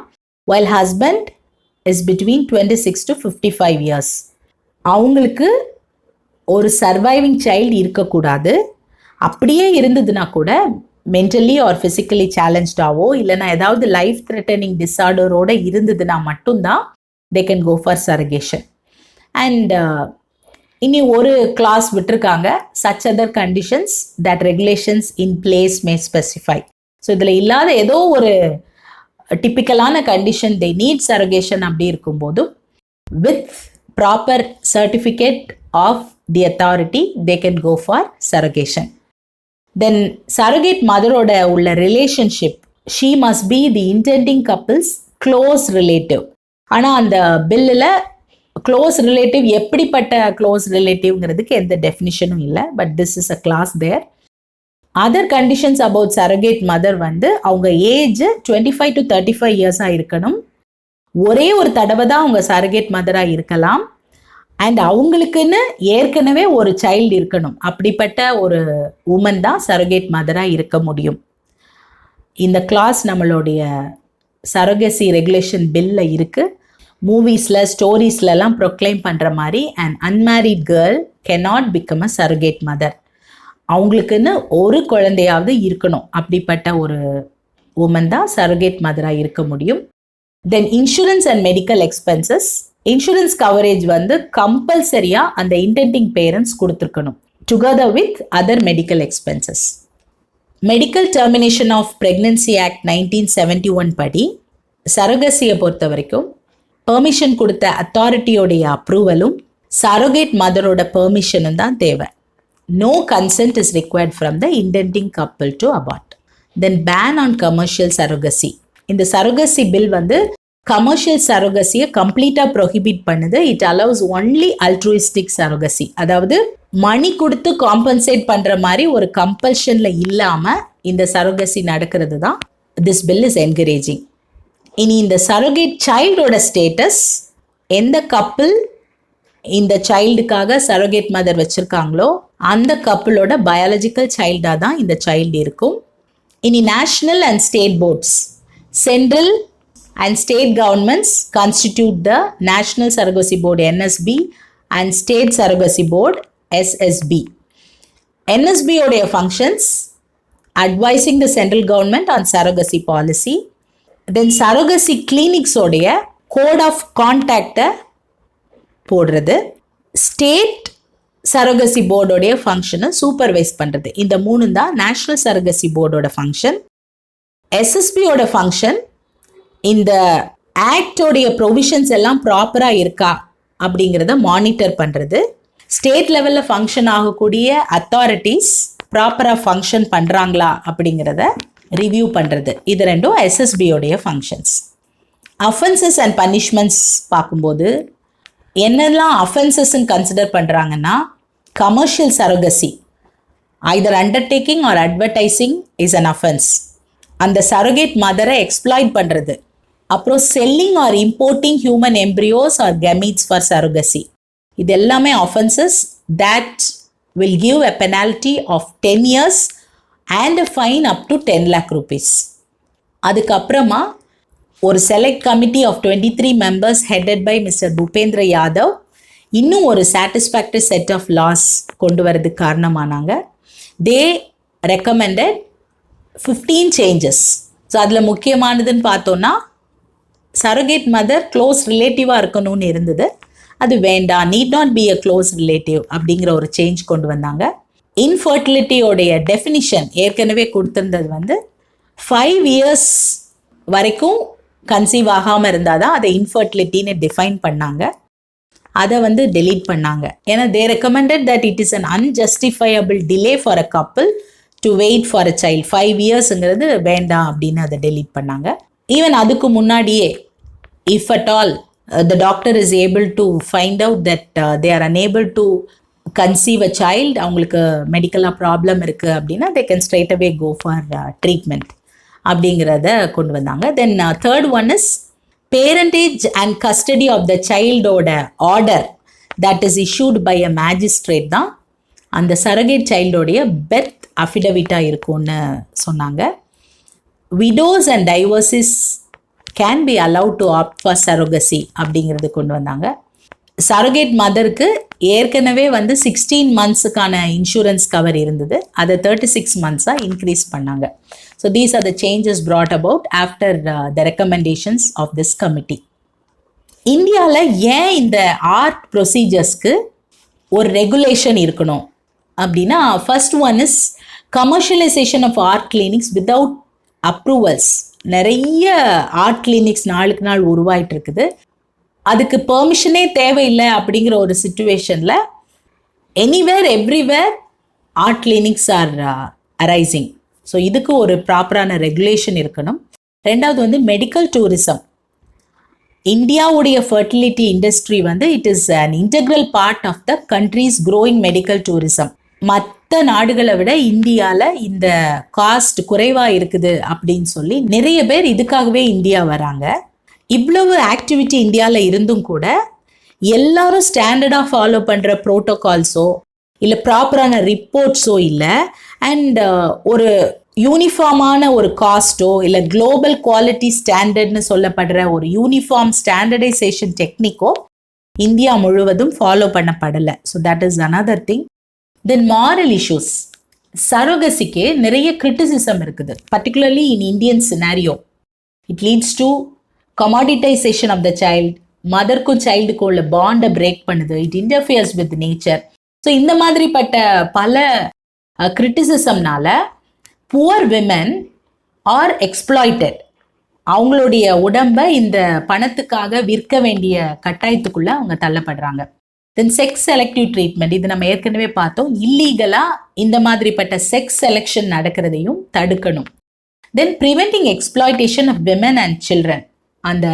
while husband is between 26 to 55 years. அவங்களுக்கு ஒரு surviving child இருக்கக்கூடாது. அப்படியே இருந்ததுன்னா கூட மென்டலி ஆர் ஃபிசிக்கலி சேலஞ்சாவோ இல்லைனா ஏதாவது லைஃப் த்ரெட்டனிங் டிஸார்டரோடு இருந்ததுன்னா மட்டும்தான் they can go for surrogation. And இனி ஒரு கிளாஸ் விட்டுருக்காங்க, such other conditions that regulations in place may specify. So இதில் இல்லாத ஏதோ ஒரு டிப்பிக்கலான கண்டிஷன் தே நீட் சரகேஷன் அப்படி இருக்கும்போதும் with proper certificate of the authority they can go for surrogation. Then surrogate mother-ஓட உள்ள relationship, she must be the intending couple's close relative. ஆனால் அந்த பில்லில் க்ளோஸ் ரிலேட்டிவ் எப்படிப்பட்ட க்ளோஸ் ரிலேட்டிவ்ங்கிறதுக்கு எந்த டெஃபினிஷனும் இல்லை, but this is a clause there. Other conditions about surrogate mother வந்து அவங்க ஏஜ் 25 to 35 இயர்ஸாக இருக்கணும், ஒரே ஒரு தடவை தான் அவங்க சரகேட் மதராக இருக்கலாம், அண்ட் அவங்களுக்குன்னு ஏற்கனவே ஒரு சைல்டு இருக்கணும். அப்படிப்பட்ட ஒரு உமன் தான் சரோகேட் மதராக இருக்க முடியும். இந்த கிளாஸ் நம்மளுடைய சரோகசி ரெகுலேஷன் பில்ல இருக்குது. மூவிஸில் ஸ்டோரிஸ்லலாம் ப்ரொக்ளைம் பண்ணுற மாதிரி and unmarried girl cannot become a surrogate mother. அவங்களுக்குன்னு ஒரு குழந்தையாவது இருக்கணும். அப்படிப்பட்ட ஒரு உமன் தான் சரோகேட் மதராக இருக்க முடியும். Then insurance and medical expenses. Insurance coverage வந்து கம்பல்சரியாக அந்த இன்டெண்டிங் பேரண்ட்ஸ் கொடுத்துருக்கணும், together with other medical expenses. Medical termination of pregnancy act 1971 படி சரோகசியை பொறுத்த வரைக்கும் பெர்மிஷன் கொடுத்த அத்தாரிட்டியோடைய அப்ரூவலும் சரோகேட் மதரோட பெர்மிஷனும் தான் தேவை. No consent is required from the intending couple to abort. Then ban on commercial surrogacy. இந்த சரோகசி பில் வந்து கமர்ஷியல் சரோகசியை கம்ப்ளீட்டாக ப்ரொஹிபிட் பண்ணுது. It allows only altruistic surrogacy. அதாவது மணி கொடுத்து காம்பன்சேட் பண்ணுற மாதிரி ஒரு கம்பல்ஷனில் இல்லாமல் இந்த சரோகசி நடக்கிறது தான் திஸ் பில் இஸ் என்கரேஜிங். இனி இந்த சரோகேட் சைல்டோட ஸ்டேட்டஸ், எந்த கப்பிள் இந்த சைல்டுக்காக சரோகேட் மதர் வச்சுருக்காங்களோ அந்த கப்பிளோட பயாலஜிக்கல் சைல்டாக தான் இந்த சைல்டு இருக்கும். இனி national and state boards, central and state governments constitute the National Surrogacy Board NSB and State Surrogacy Board SSB. NSB உடைய functions advising the central government on surrogacy policy. Then surrogacy clinics உடைய code of conduct போடுறது. State Surrogacy Board உடைய function supervise பண்ணுறது. இந்த மூணு தான் National Surrogacy Board உடைய function. SSB உடைய function இந்த ஆக்டோடைய ப்ரொவிஷன்ஸ் எல்லாம் ப்ராப்பராக இருக்கா அப்படிங்கிறத மானிட்டர் பண்ணுறது. ஸ்டேட் லெவலில் ஃபங்க்ஷன் ஆகக்கூடிய அத்தாரிட்டிஸ் ப்ராப்பராக ஃபங்க்ஷன் பண்ணுறாங்களா அப்படிங்கிறத ரிவ்யூ பண்ணுறது. இது ரெண்டும் எஸ்எஸ்பியோடைய ஃபங்க்ஷன்ஸ். அஃபென்சஸ் அண்ட் பனிஷ்மெண்ட்ஸ் பார்க்கும்போது என்னெல்லாம் அஃபென்சஸ்ன்னு கன்சிடர் பண்ணுறாங்கன்னா, commercial surrogacy, either undertaking or advertising is an offense. அந்த சரோகேட் மதரை எக்ஸ்ப்ளாய்ட் பண்ணுறது. அப்புறம் selling or importing human embryos or gametes for surrogacy, இது எல்லாமே offenses that will give a penalty of 10 years and a fine up to 10 lakh rupees. அதுக்கப்புறமா ஒரு select committee of 23 members headed by mister Bhupendra Yadav இன்னும் ஒரு satisfactory set of laws கொண்டு வரதுக்கு காரணமானாங்க. They recommended 15 changes. So அதில் முக்கியமானதுன்னு பார்த்தோன்னா, சரோகேட் மதர் க்ளோஸ் ரிலேட்டிவாக இருக்கணும்னு இருந்தது. அது வேண்டாம், need not be a close relative அப்படிங்கிற ஒரு சேஞ்ச் கொண்டு வந்தாங்க. இன்ஃபர்டிலிட்டியோடைய டெஃபினிஷன் ஏற்கனவே கொடுத்துருந்தது 5 years வரைக்கும் கன்சீவ் ஆகாமல் இருந்தால் தான் அதை இன்ஃபர்டிலிட்டின்னு டிஃபைன் பண்ணாங்க. அதை டெலீட் பண்ணாங்க. ஏன்னா they recommended that it is an unjustifiable delay for a couple to wait for a child. 5 yearsங்கிறது வேண்டாம் அப்படின்னு அதை டெலீட் பண்ணாங்க. ஈவன் அதுக்கு முன்னாடியே, if at all the doctor is able to find out that they are unable to conceive a child, அவங்களுக்கு மெடிக்கலாக problem இருக்குது அப்படின்னா they can straight away go for treatment அப்படிங்கிறத கொண்டு வந்தாங்க. Then third one is parentage and custody of the சைல்டோட order that is issued by a magistrate தான் அந்த surrogate சைல்டோடைய பெர்த் அஃபிடவிட்டாக இருக்கும்னு சொன்னாங்க. Widows and divorcees can be allowed to opt for surrogacy அப்படிங்கிறது கொண்டு வந்தாங்க. சரோகேட் மதருக்கு ஏற்கனவே 16 monthsக்கான இன்சூரன்ஸ் கவர் இருந்தது. அதை 36 months இன்க்ரீஸ் பண்ணாங்க. So these are the changes brought about after the recommendations of this committee. இந்தியாவில் ஏன் இந்த ஆர்ட் ப்ரொசீஜர்ஸ்க்கு ஒரு ரெகுலேஷன் இருக்கணும் அப்படின்னா, first one is commercialisation of ART clinics without approvals. நிறைய ஆர்ட் கிளினிக்ஸ் நாளுக்கு நாள் உருவாயிட்டு இருக்குது. அதுக்கு பெர்மிஷனே தேவையில்லை அப்படிங்கிற ஒரு சிச்சுவேஷனில் anywhere everywhere ART clinics are arising. So இதுக்கு ஒரு ப்ராப்பரான ரெகுலேஷன் இருக்கணும். ரெண்டாவது மெடிக்கல் டூரிசம். இந்தியாவுடைய fertility industry it is an integral part of the country's growing medical tourism. மற்ற நாடுகளை விட இந்தியாவில் இந்த காஸ்ட் குறைவாக இருக்குது அப்படின்னு சொல்லி நிறைய பேர் இதுக்காகவே இந்தியா வராங்க. இவ்வளவு ஆக்டிவிட்டி இந்தியாவில் இருந்தும் கூட எல்லாரும் ஸ்டாண்டர்டாக ஃபாலோ பண்ணுற ப்ரோட்டோகால்ஸோ இல்லை ப்ராப்பரான ரிப்போர்ட்ஸோ இல்லை, அண்ட் ஒரு யூனிஃபார்மான ஒரு காஸ்ட்டோ இல்லை குளோபல் குவாலிட்டி ஸ்டாண்டர்ட்னு சொல்லப்படுற ஒரு யூனிஃபார்ம் ஸ்டாண்டர்டைசேஷன் டெக்னிக்கோ இந்தியா முழுவதும் ஃபாலோ பண்ணப்படலை. So that is another thing. Then moral issues. சரோகசிக்கு நிறைய கிரிட்டிசிசம் இருக்குது, particularly in Indian scenario. It leads to commoditization of the child, மதருக்கும் சைல்டுக்கும் உள்ள பாண்டை பிரேக் பண்ணுது. It interferes with nature. So இந்த மாதிரிப்பட்ட பல கிரிட்டிசிசம்னால புவர் விமென் ஆர் எக்ஸ்ப்ளாய்டட். அவங்களுடைய உடம்பை இந்த பணத்துக்காக விற்க வேண்டிய கட்டாயத்துக்குள்ள அவங்க தள்ளப்படுறாங்க. தென் செக்ஸ் செலக்டிவ் ட்ரீட்மெண்ட், இது நம்ம ஏற்கனவே பார்த்தோம். இல்லீகலாக இந்த மாதிரிப்பட்ட செக்ஸ் செலெக்ஷன் நடக்கிறதையும் தடுக்கணும். Then preventing exploitation of women and children. அந்த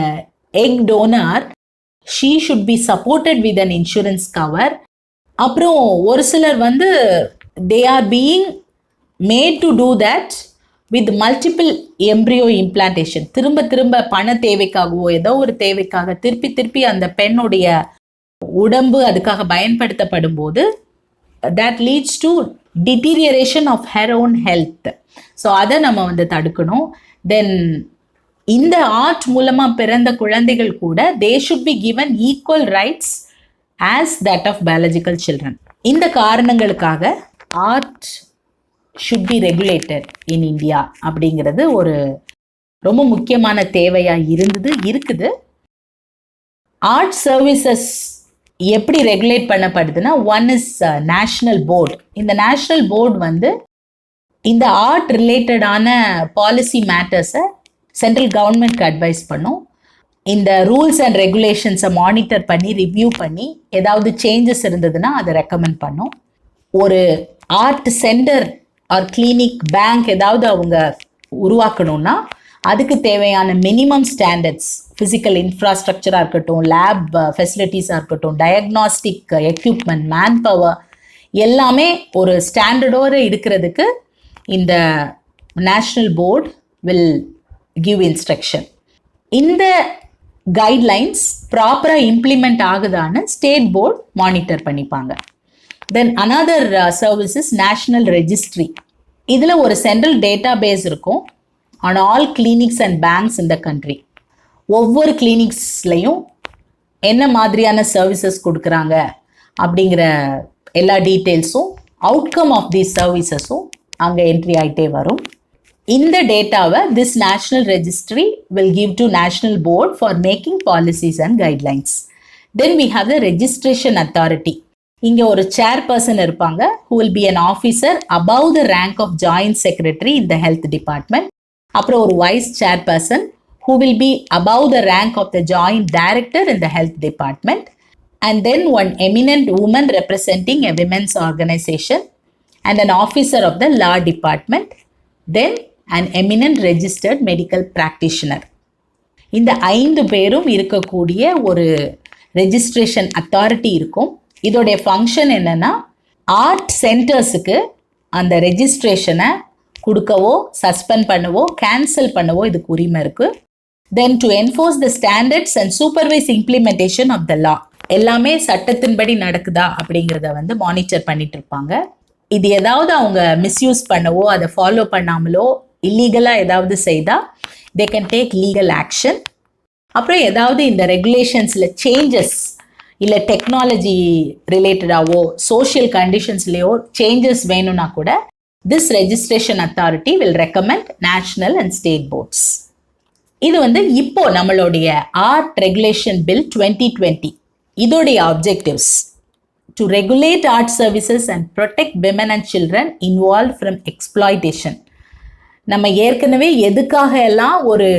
egg donor she should be supported with an insurance cover. அப்புறம் ஒரு சிலர் they are being made to do that with multiple embryo implantation. திரும்ப திரும்ப பண தேவைக்காகவோ ஏதோ ஒரு தேவைக்காக திருப்பி அந்த பெண்ணுடைய உடம்பு அதுக்காக பயன்படுத்தப்படும் போது that leads to deterioration of her own health. So அதை நம்ம தடுக்கணும். தென் இந்த ஆர்ட் மூலமா பிறந்த குழந்தைகள் கூட they should be given equal rights as that of biological children. இந்த காரணங்களுக்காக art should be regulated in India அப்படிங்கிறது ஒரு ரொம்ப முக்கியமான தேவையா இருக்குது. ஆர்ட் சர்வீசஸ் எப்படி ரெகுலேட் பண்ணப்படுதுன்னா, ஒன் இஸ் நேஷனல் போர்டு. இந்த நேஷனல் போர்டு இந்த ஆர்ட் ரிலேட்டடான பாலிசி மேட்டர்ஸை சென்ட்ரல் கவர்மெண்ட்க்கு அட்வைஸ் பண்ணும். இந்த ரூல்ஸ் அண்ட் ரெகுலேஷன்ஸை மானிட்டர் பண்ணி ரிவ்யூ பண்ணி ஏதாவது சேஞ்சஸ் இருந்ததுன்னா அதை ரெக்கமெண்ட் பண்ணும். ஒரு ART centre or clinic bank ஏதாவது அவங்க உருவாக்கணும்னா அதுக்கு தேவையான மினிமம் ஸ்டாண்டர்ட்ஸ், ஃபிசிக்கல் இன்ஃப்ராஸ்ட்ரக்சராக இருக்கட்டும், லேப் ஃபெசிலிட்டிஸாக இருக்கட்டும், டயக்னாஸ்டிக் எக்யூப்மெண்ட், மேன் பவர், எல்லாமே ஒரு ஸ்டாண்டர்டோடு இருக்கிறதுக்கு இந்த national board will give instruction. இந்த கைட்லைன்ஸ் ப்ராப்பராக இம்ப்ளிமெண்ட் ஆகுதான்னு ஸ்டேட் போர்டு மானிட்டர் பண்ணிப்பாங்க. Then another service is national registry. இதில் ஒரு சென்ட்ரல் டேட்டா பேஸ் இருக்கும் on all clinics and banks in the country. ஒவ்வொரு கிளினிக்ஸ்லையும் என்ன மாதிரியான சர்வீசஸ் கொடுக்குறாங்க அப்படிங்கிற எல்லா டீட்டெயில்ஸும், அவுட்கம் ஆஃப் தீஸ் சர்வீசஸும் அங்கே என்ட்ரி ஆகிட்டே வரும். இந்த டேட்டாவை this national registry will give to national board for making policies and guidelines. Then we have the registration authority. இங்கே ஒரு சேர்பர்சன் இருப்பாங்க, who will be an officer above the rank of joint secretary in the health department. அப்புறம் ஒரு vice chairperson who will be above the rank of the joint director in the health department. And then one eminent woman representing a women's organization and an officer of the law department. Then an eminent registered medical practitioner. இந்த 5 பேரும் இருக்கக்கூடிய ஒரு registration authority இருக்கும். இதோடைய function என்னன்னா, art சென்டர்ஸுக்கு அந்த ரெஜிஸ்ட்ரேஷனை கொடுக்கவோ, suspend பண்ணவோ, cancel பண்ணவோ இதுக்கு உரிமை இருக்கு. Then to enforce the standards and supervise implementation of the law. எல்லாமே சட்டத்தின்படி நடக்குதா அப்படிங்கிறத வந்து மானிட்டர் பண்ணிட்டு இருப்பாங்க. இது ஏதாவது அவங்க மிஸ்யூஸ் பண்ணவோ, அதை ஃபாலோ பண்ணாமலோ, இல்லீகலாக ஏதாவது செய்தால் they can take legal action. அப்புறம் ஏதாவது இந்த ரெகுலேஷன்ஸில் சேஞ்சஸ் இல்லை டெக்னாலஜி ரிலேட்டடாவோ சோஷியல் கண்டிஷன்ஸ்லேயோ சேஞ்சஸ் வேணும்னா கூட this registration authority will recommend national and state boards. இது வந்து இப்போ நம்மளுடைய ஆர்ட் ரெகுலேஷன் பில் 2020 இதோடைய objectives to regulate ART services and protect women and children involve from exploitation. நம்ம ஏற்கனவே எதுக்காக எல்லாம் ஒரு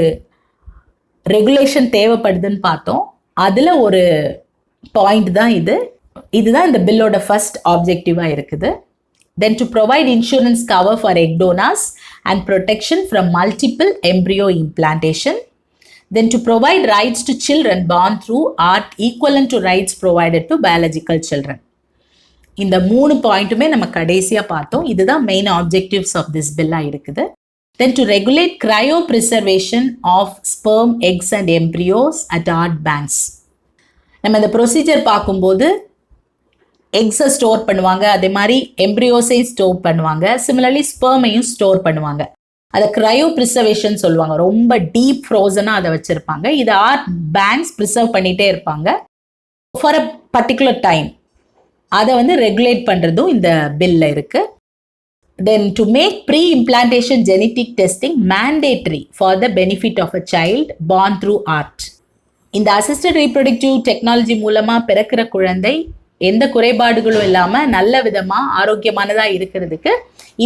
ரெகுலேஷன் தேவைப்படுதுன்னு பார்த்தோம். அதில் ஒரு பாயிண்ட் தான் இதுதான் இந்த பில்லோட ஃபர்ஸ்ட் ஆப்ஜெக்டிவாக இருக்குது. Then to provide insurance cover for egg donors and protection from multiple embryo implantation. Then to provide rights to children born through art equivalent to rights provided to biological children. இந்த 3 பாயிண்ட்டுமே நம்ம கடைசியாக பார்த்தோம். இதுதான் main objectives of this பில்லாக இருக்குது. Then to regulate cryopreservation of sperm, eggs and embryos at art banks. நம்ம இந்த procedure பார்க்கும்போது எக்ஸை ஸ்டோர் பண்ணுவாங்க, அதே மாதிரி எம்ப்ரியோஸையும் ஸ்டோர் பண்ணுவாங்க, சிமிலர்லி ஸ்பெர்மையும் ஸ்டோர் பண்ணுவாங்க. அதை க்ரையோ ப்ரிசர்வேஷன் சொல்லுவாங்க. ரொம்ப டீப் ஃப்ரோசனாக அதை வச்சுருப்பாங்க. இது ஆர்ட் பேங்க்ஸ் ப்ரிசர்வ் பண்ணிகிட்டே இருப்பாங்க ஃபார் அ பர்டிகுலர் டைம். அதை வந்து ரெகுலேட் பண்ணுறதும் இந்த பில்ல இருக்குது. Then to make pre implantation genetic testing mandatory for the benefit of a child born through ART. இந்த அசிஸ்டட் ரீப்ரொடக்டிவ் டெக்னாலஜி மூலமாக பிறக்கிற குழந்தை எந்த குறைபாடுகளும் இல்லாமல் நல்ல விதமாக ஆரோக்கியமானதாக இருக்கிறதுக்கு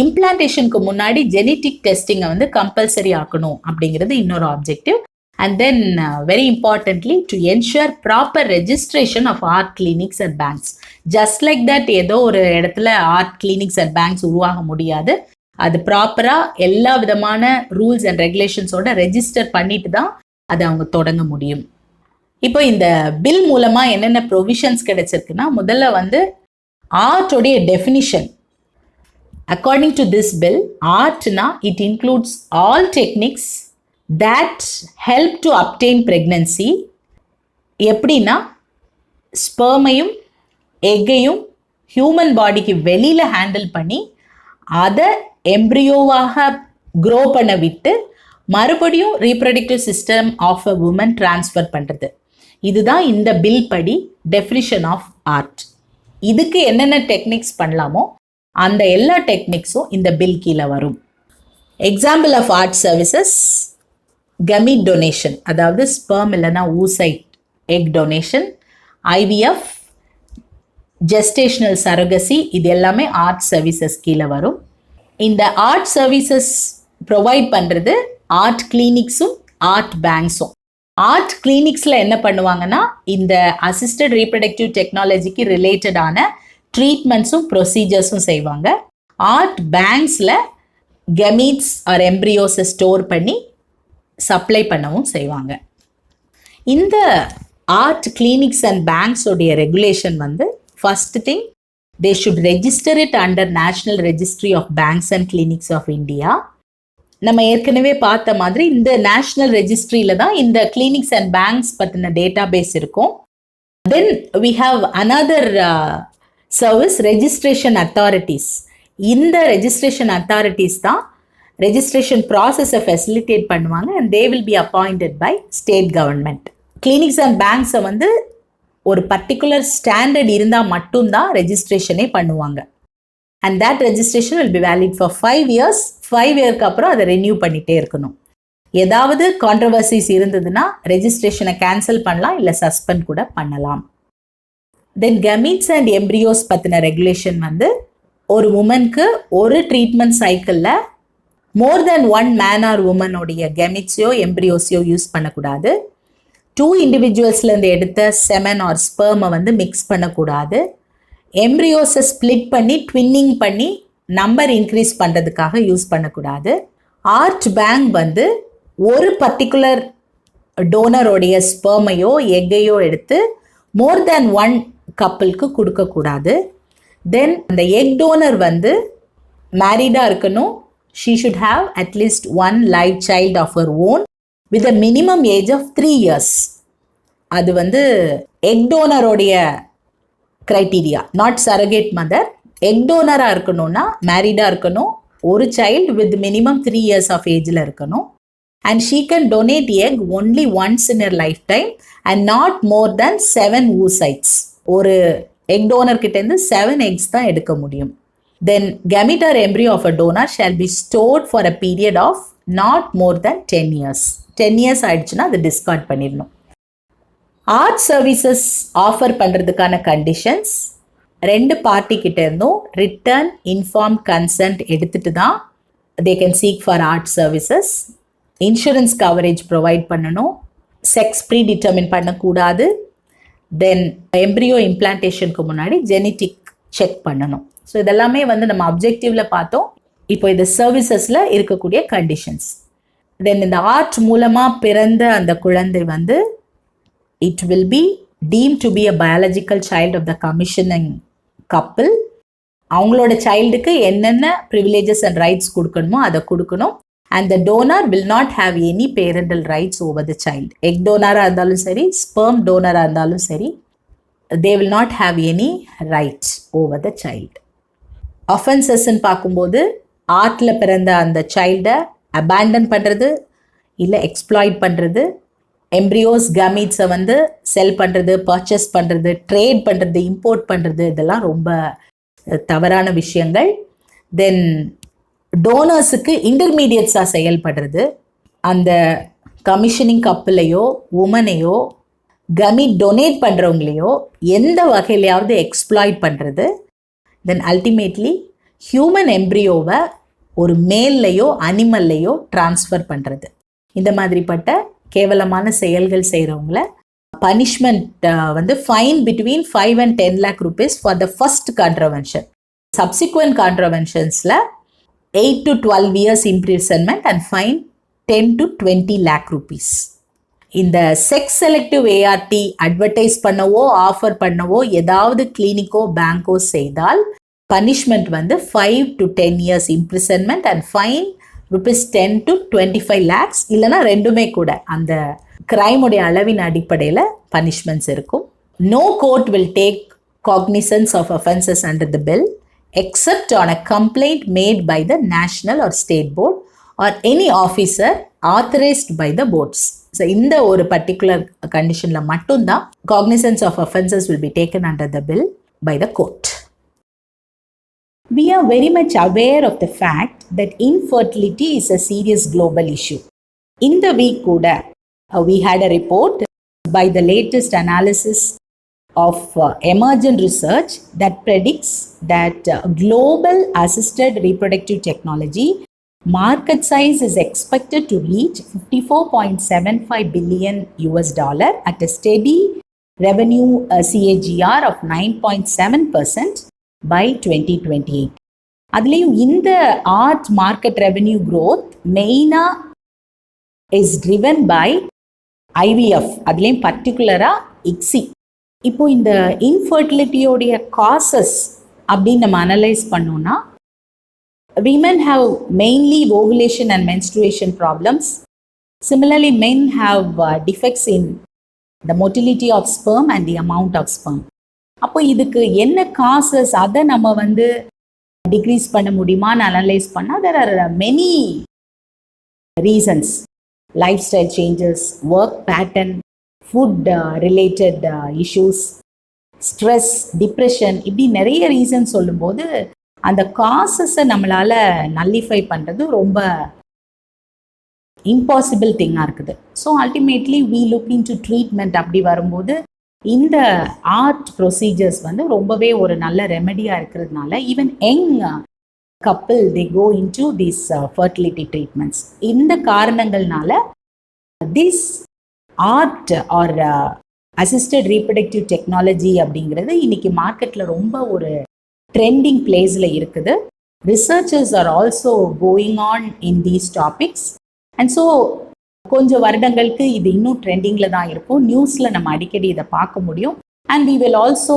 இம்ப்ளான்டேஷனுக்கு முன்னாடி ஜெனட்டிக் டெஸ்டிங்கை வந்து கம்பல்சரி ஆக்கணும் அப்படிங்கிறது இன்னொரு objective. And then very importantly to ensure proper registration of ART clinics and banks. Just like that ஏதோ ஒரு இடத்துல ஆர்ட் கிளினிக்ஸ் அண்ட் பேங்க்ஸ் உருவாக முடியாது. அது ப்ராப்பராக எல்லா விதமான ரூல்ஸ் அண்ட் ரெகுலேஷன்ஸோட ரெஜிஸ்டர் பண்ணிட்டு தான் அதை அவங்க தொடங்க முடியும். இப்போ இந்த பில் மூலமாக என்னென்ன ப்ரொவிஷன்ஸ் கிடைச்சிருக்குன்னா, முதல்ல வந்து ஆர்ட்டோடைய definition. According to this bill, art it includes all techniques that help to obtain pregnancy. எப்படின்னா, ஸ்பெர்மையும் எக்கையும் ஹியூமன் பாடிக்கு வெளியில் ஹேண்டில் பண்ணி அதை எம்ப்ரியோவாக க்ரோ பண்ண விட்டு மறுபடியும் reproductive system of a woman transfer பண்ணுறது. இதுதான் இந்த பில் படி டெஃபினிஷன் ஆஃப் ஆர்ட். இதுக்கு என்னென்ன டெக்னிக்ஸ் பண்ணலாமோ அந்த எல்லா டெக்னிக்ஸும் இந்த பில் கீழே வரும். Example of ART services, gamete donation, அதாவது ஸ்பெர்ம் இல்லைன்னா oocyte egg donation, IVF, gestational surrogacy, இது எல்லாமே ஆர்ட் சர்வீசஸ் கீழே வரும். இந்த ஆர்ட் சர்வீசஸ் ப்ரொவைட் பண்ணுறது ஆர்ட் கிளினிக்ஸும் ஆர்ட் பேங்க்ஸும். ஆர்ட் கிளினிக்ஸில் என்ன பண்ணுவாங்கன்னா, இந்த அசிஸ்டட் ரீப்ரொடக்டிவ் டெக்னாலஜிக்கு ரிலேட்டடான ட்ரீட்மெண்ட்ஸும் ப்ரொசீஜர்ஸும் செய்வாங்க. ஆர்ட் பேங்க்ஸில் கெமீட்ஸ் ஆர் எம்ப்ரியோஸை ஸ்டோர் பண்ணி சப்ளை பண்ணவும் செய்வாங்க. இந்த ஆர்ட் கிளினிக்ஸ் அண்ட் பேங்க்ஸ் உடைய ரெகுலேஷன் வந்து first thing they should register it under National Registry of Banks and Clinics of India. நம்ம ஏற்கனவே பார்த்த மாதிரி இந்த நேஷனல் ரெஜிஸ்ட்ரியில தான் இந்த கிளினிக்ஸ் அண்ட் பேங்க்ஸ் பற்றின டேட்டா பேஸ் இருக்கும். Then we have another service registration authorities. இந்த ரெஜிஸ்ட்ரேஷன் அத்தாரிட்டிஸ் தான் ரெஜிஸ்ட்ரேஷன் ப்ராசஸை ஃபெசிலிட்டேட் பண்ணுவாங்க and they will be appointed by state government. Clinics and பேங்க்ஸை வந்து ஒரு பர்டிகுலர் ஸ்டாண்டர்ட் இருந்தால் மட்டும்தான் ரெஜிஸ்ட்ரேஷனே பண்ணுவாங்க. And that registration will be valid for 5 years. 5 years அப்புறம் அதை ரெனியூ பண்ணிகிட்டே இருக்கணும். ஏதாவது கான்ட்ரவர்சிஸ் இருந்ததுன்னா ரெஜிஸ்ட்ரேஷனை கேன்சல் பண்ணலாம், இல்லை சஸ்பெண்ட் கூட பண்ணலாம். தென் கெமீட்ஸ் அண்ட் எம்ப்ரியோஸ் பற்றின ரெகுலேஷன் வந்து ஒரு உமனுக்கு ஒரு ட்ரீட்மெண்ட் சைக்கிளில் மோர் தென் 1 man or உமனுடைய கெமிட்ஸையோ எம்ப்ரியோஸையோ யூஸ் பண்ணக்கூடாது. 2 இண்டிவிஜுவல்ஸ்லேருந்து எடுத்த செமன் ஆர் ஸ்பெர்மை வந்து மிக்ஸ் பண்ணக்கூடாது. எம்ப்ரியோஸை ஸ்ப்ளிட் பண்ணி ட்வின்னிங் பண்ணி நம்பர் இன்க்ரீஸ் பண்ணுறதுக்காக யூஸ் பண்ணக்கூடாது. ஆர்ட் பேங்க் வந்து ஒரு பர்டிகுலர் டோனரோடைய ஸ்பெர்மையோ எக்கையோ எடுத்து மோர் தேன் 1 கப்பிளுக்கு கொடுக்கக்கூடாது. தென் அந்த எக் டோனர் வந்து மேரிடாக இருக்கணும். She should have at least 1 live child of her own with a minimum age of 3 years. அது வந்து எக் டோனரோடைய criteria, not surrogate mother. Egg டோனராக இருக்கணும்னா மேரிடாக இருக்கணும், ஒரு child with minimum 3 years of ஏஜில் இருக்கணும். And she can donate egg only once in her life and not more than 7 oocytes. ஒரு எக் டோனர் கிட்டேருந்து 7 eggs தான் எடுக்க முடியும். தென் gamete or embryo of a donor shall be stored for a period of not more than 10 years. 10 years ஆயிடுச்சுன்னா அதை discard பண்ணிடணும். ART services offer பண்ணுறதுக்கான conditions 2 party கிட்ட இருந்தும் ரிட்டன் இன்ஃபார்ம் கன்சென்ட் எடுத்துட்டு தான் they can seek for ART services. Insurance coverage provide பண்ணணும். Sex predetermine பண்ணக்கூடாது. தென் எம்ப்ரியோ இம்ப்ளான்டேஷனுக்கு முன்னாடி ஜெனட்டிக் செக் பண்ணணும். ஸோ இதெல்லாமே வந்து நம்ம அப்ஜெக்டிவில் பார்த்தோம். இப்போ இது சர்வீசஸில் இருக்கக்கூடிய கண்டிஷன்ஸ். தென் இந்த ஆர்ட் மூலமாக பிறந்த அந்த குழந்தை வந்து it will be deemed to be a biological child of the commissioning couple. அவங்களோட சைல்டுக்கு என்னென்ன ப்ரிவிலேஜஸ் அண்ட் ரைட்ஸ் கொடுக்கணுமோ அதை கொடுக்கணும். and the donor will not have any parental rights over the child. Egg டோனராக இருந்தாலும் சரி, ஸ்பெர்ம் டோனராக இருந்தாலும் சரி, they will not have any rights over the child. அஃபென்சஸ்ன்னு பார்க்கும்போது ஆர்ட்டில் பிறந்த அந்த சைல்டை அபேண்டன் பண்ணுறது இல்லை எக்ஸ்ப்ளாய்ட் பண்ணுறது, எம்ப்ரியோஸ் கமீட்ஸை வந்து செல் பண்ணுறது, பர்ச்சேஸ் பண்ணுறது, ட்ரேட் பண்ணுறது, இம்போர்ட் பண்ணுறது, இதெல்லாம் ரொம்ப தவறான விஷயங்கள். தென் டோனர்ஸுக்கு இன்டர்மீடியட்ஸாக செயல்படுறது, அந்த கமிஷனிங் கப்பிளையோ உமனையோ கமீட் டொனேட் பண்ணுறவங்களையோ எந்த வகையிலையாவது எக்ஸ்ப்ளாய்ட் பண்ணுறது. தென் அல்டிமேட்லி ஹியூமன் எம்ப்ரியோவை ஒரு மேல்லையோ அனிமல்லையோ டிரான்ஸ்ஃபர் பண்ணுறது. இந்த மாதிரிப்பட்ட கேவலமான செயல்கள் செய்கிறவங்கள பனிஷ்மெண்ட் வந்து fine between 5 and 10 lakh rupees for the first contravention. Subsequent கான்ட்ரவென்ஷன்ஸில் 8 to 12 years imprisonment and fine 10 to 20 lakh rupees. இந்த செக்ஸ் செலக்டிவ் ஏஆர்டி அட்வர்டைஸ் பண்ணவோ ஆஃபர் பண்ணவோ ஏதாவது கிளினிக்கோ பேங்கோ செய்தால் பனிஷ்மெண்ட் வந்து 5 to 10 years imprisonment and fine rupees 10 to 25 lakhs. இல்லைனா ரெண்டுமே கூட அந்த கிரைமுடைய அளவின் அடிப்படையில் பனிஷ்மெண்ட்ஸ் இருக்கும். No court will take cognizance of offences under the bill except on a complaint made by the national or state board or any officer authorized by the boards. So இந்த ஒரு particular கண்டிஷனில் மட்டும்தான் cognizance of offences will be taken under the bill by the court. We are very much aware of the fact that infertility is a serious global issue. In the week kuda we had a report by the latest analysis of emergent research that predicts that global assisted reproductive technology market size is expected to reach $54.75 billion at a steady revenue CAGR of 9.7% by 2028. அதுலேயும் இந்த art market revenue growth மெயினாக is driven by IVF, அதுலேயும் பர்டிகுலராக ICSI. இப்போ இந்த இன்ஃபர்டிலிட்டியோடைய causes அப்படின்னு நம்ம analyse பண்ணோம்னா, women have mainly ovulation and menstruation problems. Similarly, men have defects in the motility of sperm and the amount of sperm. அப்போ இதுக்கு என்ன காசஸ், அதை நம்ம வந்து டிக்ரீஸ் பண்ண முடியுமான்னு அனலைஸ் பண்ணால் there are many reasons. Lifestyle changes, work pattern, food related issues, stress, depression, இப்படி நிறைய ரீசன் சொல்லும்போது அந்த காசஸை நம்மளால் நல்லிஃபை பண்ணுறது ரொம்ப இம்பாசிபிள் திங்காக இருக்குது. So ultimately we look into treatment. அப்படி வரும்போது இந்த ஆர்ட் ப்ரொசீஜர்ஸ் வந்து ரொம்பவே ஒரு நல்ல ரெமெடியாக இருக்கிறதுனால even young couple they go into these fertility treatments. இந்த காரணங்கள்னால this art or assisted reproductive technology அப்படிங்கிறது இன்னைக்கு மார்க்கெட்டில் ரொம்ப ஒரு ட்ரெண்டிங் பிளேஸில் இருக்குது. Researchers are also going on in these topics. And so கொஞ்சம் வருடங்களுக்கு இது இன்னும் ட்ரெண்டிங்கில் தான் இருக்கும். நியூஸில் நம்ம அடிக்கடி இதை பார்க்க முடியும். And we will also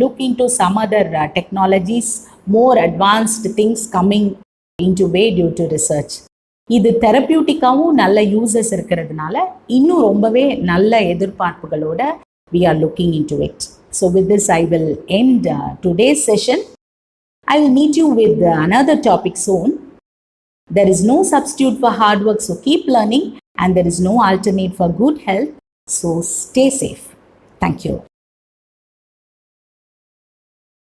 look into some other technologies, more advanced things coming into way due to research. இது தெரப்பியூட்டிக்காகவும் நல்ல யூசஸ் இருக்கிறதுனால இன்னும் ரொம்பவே நல்ல எதிர்பார்ப்புகளோட we are looking into it. So with this I will end today's session. I will meet you with another topic soon. There is no substitute for hard work, so keep learning, and there is no alternate for good health. So stay safe. Thank you.